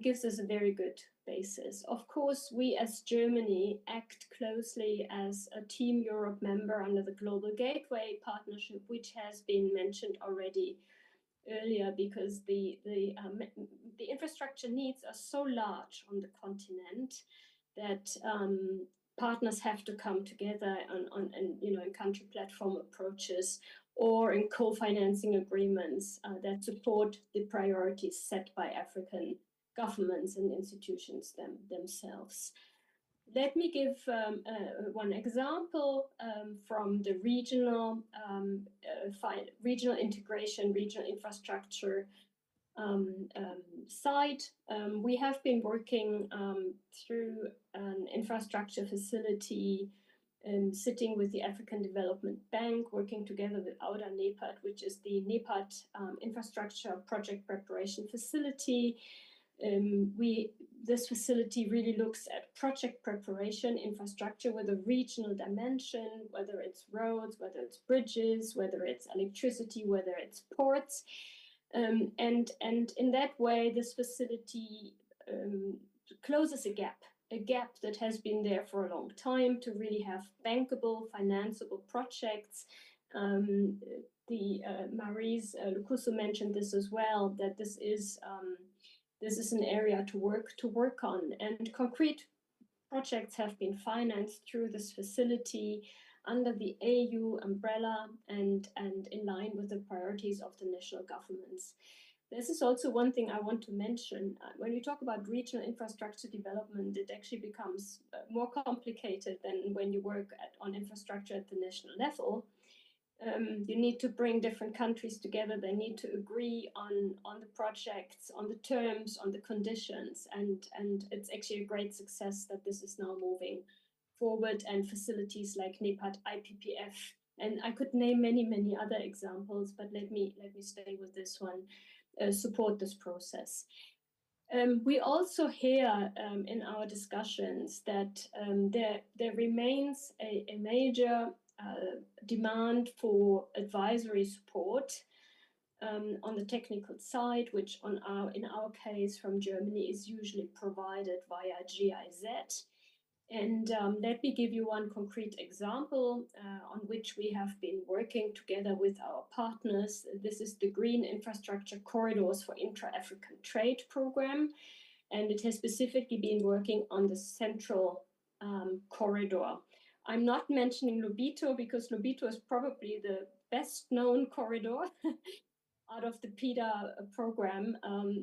gives us a very good basis. Of course, we as Germany act closely as a Team Europe member under the Global Gateway Partnership, which has been mentioned already earlier, because the infrastructure needs are so large on the continent that partners have to come together in country platform approaches or in co-financing agreements that support the priorities set by African governments and institutions themselves. Let me give one example from the regional integration, regional infrastructure side. We have been working through an infrastructure facility, sitting with the African Development Bank, working together with AUDA-NEPAD, which is the NEPAD infrastructure project preparation facility. This facility really looks at project preparation infrastructure with a regional dimension, whether it's roads, whether it's bridges, whether it's electricity, whether it's ports. And in that way, this facility closes a gap that has been there for a long time to really have bankable, financeable projects. Maryse Lukuso mentioned this as well, that this is an area to work on, and concrete projects have been financed through this facility under the AU umbrella and in line with the priorities of the national governments. This is also one thing I want to mention. When we talk about regional infrastructure development, it actually becomes more complicated than when you work on infrastructure at the national level. You need to bring different countries together. They need to agree on the projects, on the terms, on the conditions, and it's actually a great success that this is now moving forward, and facilities like NEPAD, IPPF, and I could name many other examples, but let me stay with this one, support this process. We also hear in our discussions that there remains a major demand for advisory support on the technical side, which in our case from Germany is usually provided via GIZ. And let me give you one concrete example on which we have been working together with our partners. This is the Green Infrastructure Corridors for Intra-African Trade program, and it has specifically been working on the central corridor. I'm not mentioning Lobito because Lobito is probably the best known corridor out of the PIDA program.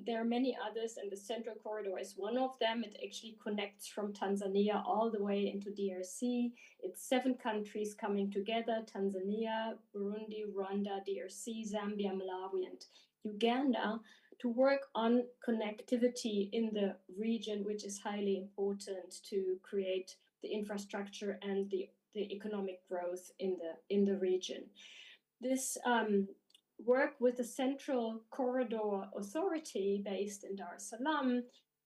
There are many others, and the Central Corridor is one of them. It actually connects from Tanzania all the way into DRC. It's 7 countries coming together: Tanzania, Burundi, Rwanda, DRC, Zambia, Malawi, and Uganda, to work on connectivity in the region, which is highly important to create the infrastructure and the economic growth in the region. This work with the Central Corridor Authority based in Dar es Salaam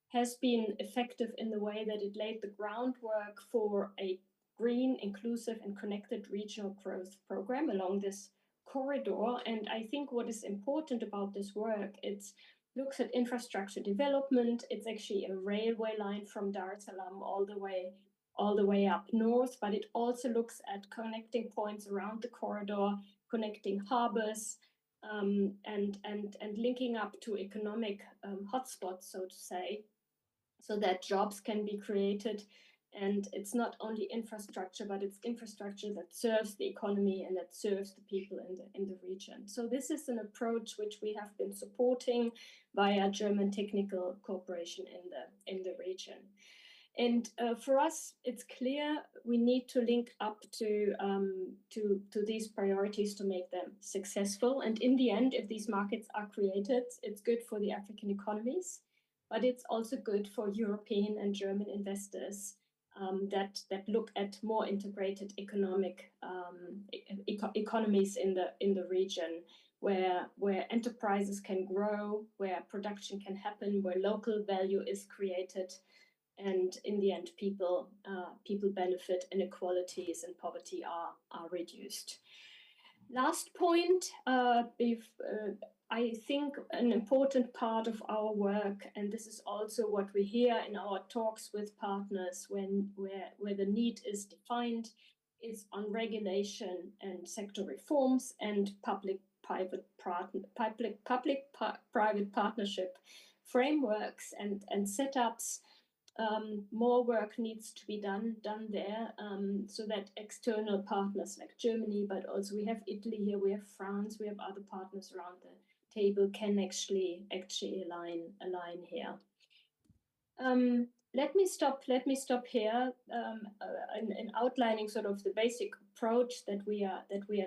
has been effective in the way that it laid the groundwork for a green, inclusive, and connected regional growth program along this corridor. And I think what is important about this work, it looks at infrastructure development. It's actually a railway line from Dar es Salaam all the way up north, but it also looks at connecting points around the corridor, connecting harbors, and linking up to economic hotspots, so to say, so that jobs can be created. And it's not only infrastructure, but it's infrastructure that serves the economy and that serves the people in the region. So this is an approach which we have been supporting via German technical cooperation in the region. And for us, it's clear we need to link up to these priorities to make them successful. And in the end, if these markets are created, it's good for the African economies, but it's also good for European and German investors that look at more integrated economies in the region, where enterprises can grow, where production can happen, where local value is created. And in the end, people benefit, inequalities and poverty are reduced. Last point, I think an important part of our work, and this is also what we hear in our talks with partners where the need is defined, is on regulation and sector reforms and public-private partnership frameworks and setups. More work needs to be done there so that external partners like Germany, but also we have Italy here, we have France, we have other partners around the table can actually align here. Let me stop here in outlining sort of the basic approach that we are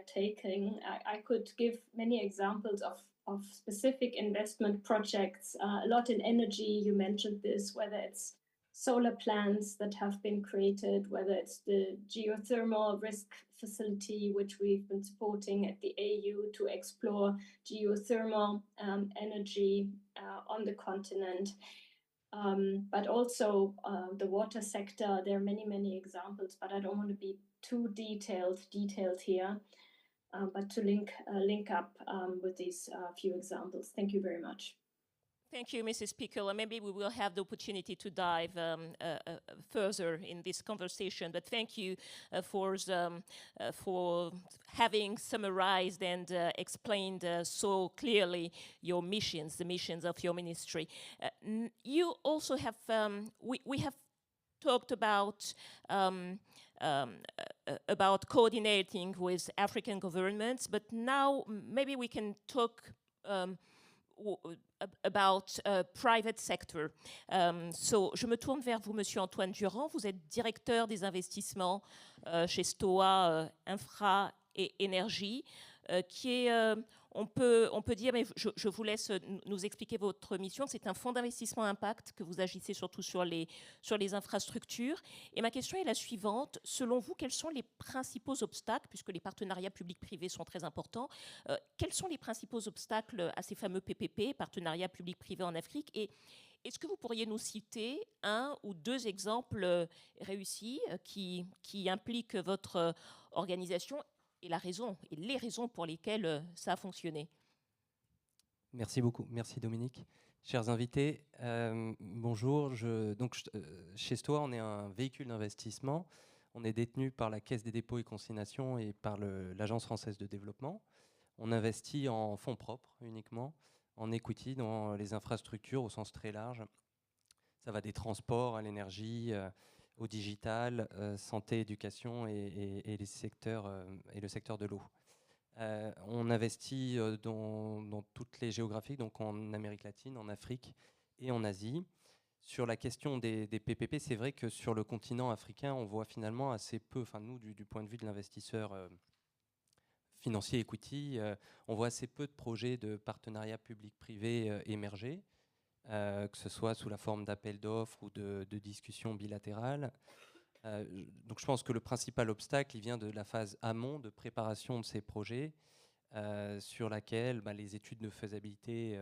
taking. I could give many examples of specific investment projects, a lot in energy. You mentioned this, whether it's solar plants that have been created, whether it's the geothermal risk facility, which we've been supporting at the AU to explore geothermal energy on the continent, but also the water sector. There are many examples, but I don't want to be too detailed here, but to link up with these few examples. Thank you very much. Thank you, Mrs. Pickel. And maybe we will have the opportunity to dive further in this conversation. But thank you for having summarized and explained so clearly your missions, the missions of your ministry. You also have, we have talked about coordinating with African governments, but now maybe we can talk about private sector. So, je me tourne vers vous, Monsieur Antoine Durand. Vous êtes directeur des investissements chez Stoa Infra et Énergie, qui est, on peut dire, mais je vous laisse nous expliquer votre mission. C'est un fonds d'investissement impact que vous agissez surtout sur les infrastructures. Et ma question est la suivante. Selon vous, quels sont les principaux obstacles, puisque les partenariats publics-privés sont très importants, quels sont les principaux obstacles à ces fameux PPP, partenariats publics-privés en Afrique, Est-ce que vous pourriez nous citer un ou deux exemples réussis qui impliquent votre organisation et les raisons pour lesquelles ça a fonctionné? Merci beaucoup. Merci Dominique. Chers invités, bonjour. Chez STOA, on est un véhicule d'investissement. On est détenu par la Caisse des dépôts et consignations et par l'Agence française de développement. On investit en fonds propres uniquement, en equity, dans les infrastructures au sens très large. Ça va des transports à l'énergie, au digital, santé, éducation et le secteur de l'eau. On investit dans toutes les géographies, donc en Amérique latine, en Afrique et en Asie. Sur la question des PPP, c'est vrai que sur le continent africain, on voit finalement assez peu, enfin nous, du point de vue de l'investisseur financier equity, on voit assez peu de projets de partenariat public-privé émerger, que ce soit sous la forme d'appels d'offres ou de discussions bilatérales. Donc je pense que le principal obstacle, il vient de la phase amont de préparation de ces projets, sur laquelle les études de faisabilité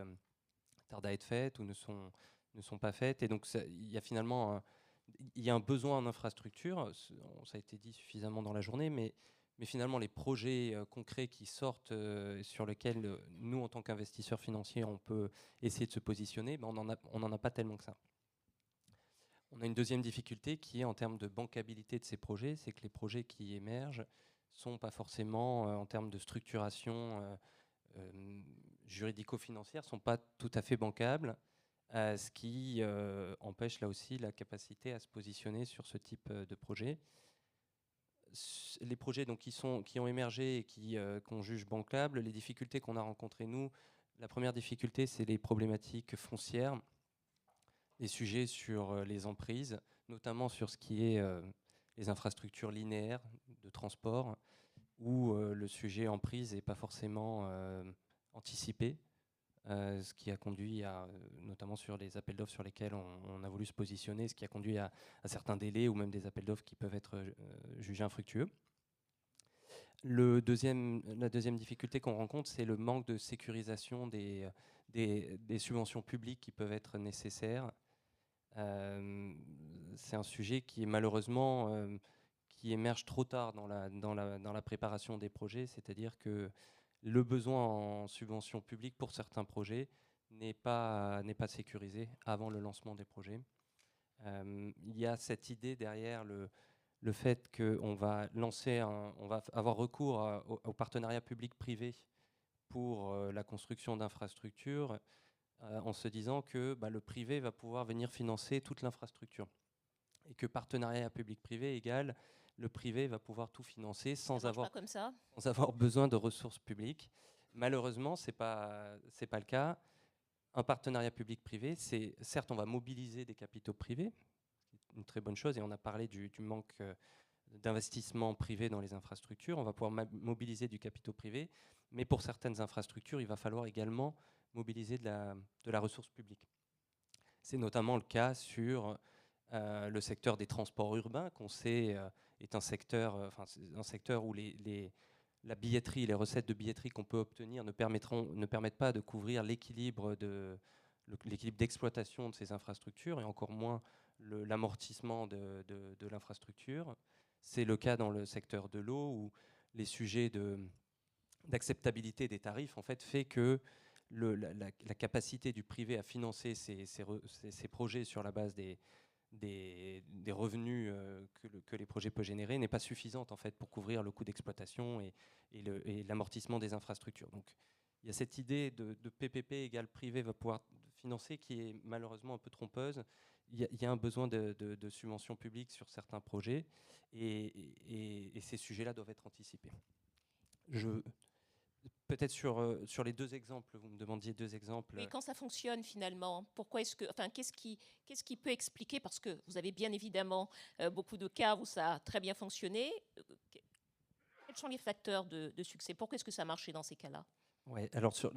tardent à être faites ou ne sont pas faites. Et donc il y a finalement un besoin en infrastructure, ça a été dit suffisamment dans la journée, mais finalement les projets concrets qui sortent, sur lesquels nous, en tant qu'investisseurs financiers, on peut essayer de se positionner, on n'en a pas tellement que ça. On a une deuxième difficulté qui est en termes de bancabilité de ces projets, c'est que les projets qui émergent ne sont pas forcément, en termes de structuration juridico-financière, ne sont pas tout à fait bancables, ce qui empêche là aussi la capacité à se positionner sur ce type de projet. Les projets donc, qui ont émergé et qu'on juge bancables, les difficultés qu'on a rencontrées nous, la première difficulté, c'est les problématiques foncières, les sujets sur les emprises, notamment sur ce qui est les infrastructures linéaires de transport, où le sujet emprise n'est pas forcément anticipé, ce qui a conduit notamment sur les appels d'offres sur lesquels on a voulu se positionner, ce qui a conduit à certains délais ou même des appels d'offres qui peuvent être jugés infructueux. La deuxième difficulté qu'on rencontre, c'est le manque de sécurisation des subventions publiques qui peuvent être nécessaires. C'est un sujet qui est malheureusement qui émerge trop tard dans la préparation des projets, c'est-à-dire que le besoin en subvention publique pour certains projets n'est pas sécurisé avant le lancement des projets. Il y a cette idée derrière le fait qu'on va on va avoir recours au partenariat public-privé pour la construction d'infrastructures, en se disant que le privé va pouvoir venir financer toute l'infrastructure. Et que partenariat public-privé égale le privé va pouvoir tout financer sans avoir besoin de ressources publiques. Malheureusement, ce n'est pas le cas. Un partenariat public-privé, c'est certes, on va mobiliser des capitaux privés, une très bonne chose, et on a parlé du manque d'investissement privé dans les infrastructures. On va pouvoir mobiliser du capital privé, mais pour certaines infrastructures, il va falloir également mobiliser de la ressource publique. C'est notamment le cas sur le secteur des transports urbains, qu'on sait est un secteur où la billetterie, les recettes de billetterie qu'on peut obtenir ne permettent pas de couvrir l'équilibre d'exploitation de ces infrastructures, et encore moins l'amortissement de l'infrastructure. C'est le cas dans le secteur de l'eau, où les sujets d'acceptabilité des tarifs en fait fait que la capacité du privé à financer ces projets sur la base des revenus que les projets peuvent générer n'est pas suffisante en fait pour couvrir le coût d'exploitation et l'amortissement des infrastructures. Donc il y a cette idée de PPP égale privé va pouvoir financer qui est malheureusement un peu trompeuse. Il y a un besoin de subventions publiques sur certains projets et ces sujets-là doivent être anticipés. Peut-être sur les deux exemples, vous me demandiez deux exemples. Mais quand ça fonctionne finalement, qu'est-ce qui peut expliquer, parce que vous avez bien évidemment beaucoup de cas où ça a très bien fonctionné, quels sont les facteurs de succès? Pourquoi est-ce que ça a marché dans ces cas-là? Oui, alors sur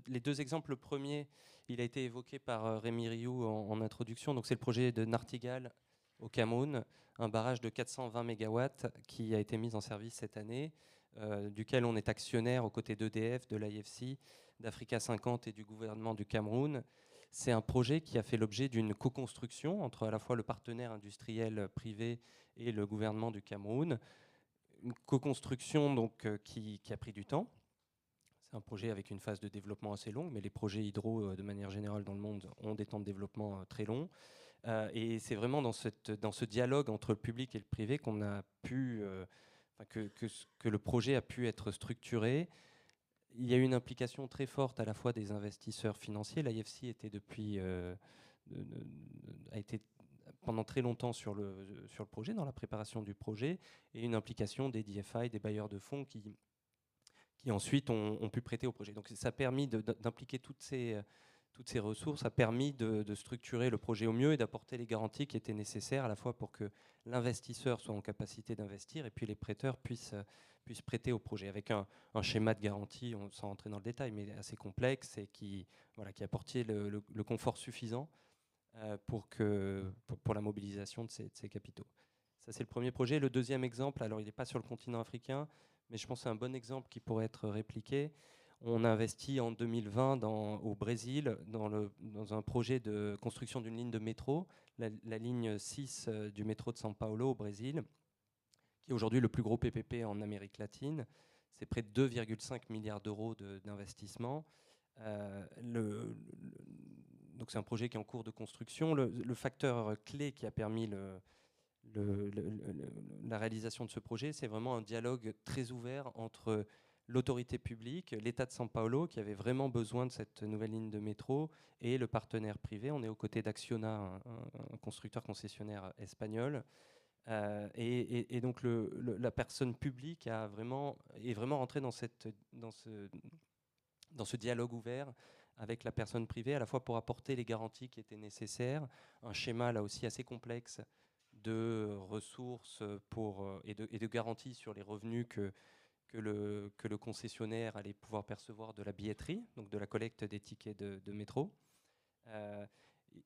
les deux exemples, le premier, il a été évoqué par Rémi Rioux en introduction, donc c'est le projet de Nartigal au Cameroun, un barrage de 420 MW qui a été mis en service cette année, duquel on est actionnaire aux côtés d'EDF, de l'IFC, d'Africa 50 et du gouvernement du Cameroun. C'est un projet qui a fait l'objet d'une co-construction entre à la fois le partenaire industriel privé et le gouvernement du Cameroun. Une co-construction donc, qui a pris du temps. C'est un projet avec une phase de développement assez longue, mais les projets hydro, de manière générale dans le monde, ont des temps de développement très longs. Et c'est vraiment dans ce dialogue entre le public et le privé qu'on a pu, que le projet a pu être structuré. Il y a eu une implication très forte à la fois des investisseurs financiers. L'IFC était a été pendant très longtemps sur le projet, dans la préparation du projet, et une implication des DFI, des bailleurs de fonds qui ensuite ont pu prêter au projet. Donc ça a permis d'impliquer toutes ces ressources, a permis de structurer le projet au mieux et d'apporter les garanties qui étaient nécessaires à la fois pour que l'investisseur soit en capacité d'investir et puis les prêteurs puissent prêter au projet avec un schéma de garantie, sans rentrer dans le détail, mais assez complexe et qui apportait le confort suffisant pour la mobilisation de ces capitaux. Ça, c'est le premier projet. Le deuxième exemple, alors il n'est pas sur le continent africain, mais je pense que c'est un bon exemple qui pourrait être répliqué. On a investi en 2020 au Brésil dans un projet de construction d'une ligne de métro, la ligne 6 du métro de São Paulo au Brésil, qui est aujourd'hui le plus gros PPP en Amérique latine. C'est près de 2,5 milliards d'euros d'investissement. Donc c'est un projet qui est en cours de construction. Le facteur clé qui a permis la réalisation de ce projet, c'est vraiment un dialogue très ouvert entre l'autorité publique, l'État de São Paulo, qui avait vraiment besoin de cette nouvelle ligne de métro, et le partenaire privé. On est aux côtés d'Acciona, un constructeur concessionnaire espagnol. Et donc la personne publique est vraiment rentrée dans ce dialogue ouvert avec la personne privée, à la fois pour apporter les garanties qui étaient nécessaires, un schéma là aussi assez complexe de ressources et de garanties sur les revenus que le concessionnaire allait pouvoir percevoir de la billetterie, donc de la collecte des tickets de métro.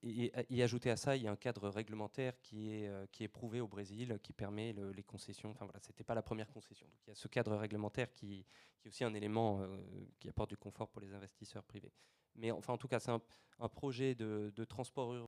Et ajouter à ça, il y a un cadre réglementaire qui est prouvé au Brésil, qui permet les concessions. Enfin voilà, c'était pas la première concession. Donc il y a ce cadre réglementaire qui est aussi un élément qui apporte du confort pour les investisseurs privés. Mais enfin, en tout cas, c'est un projet de transport urbain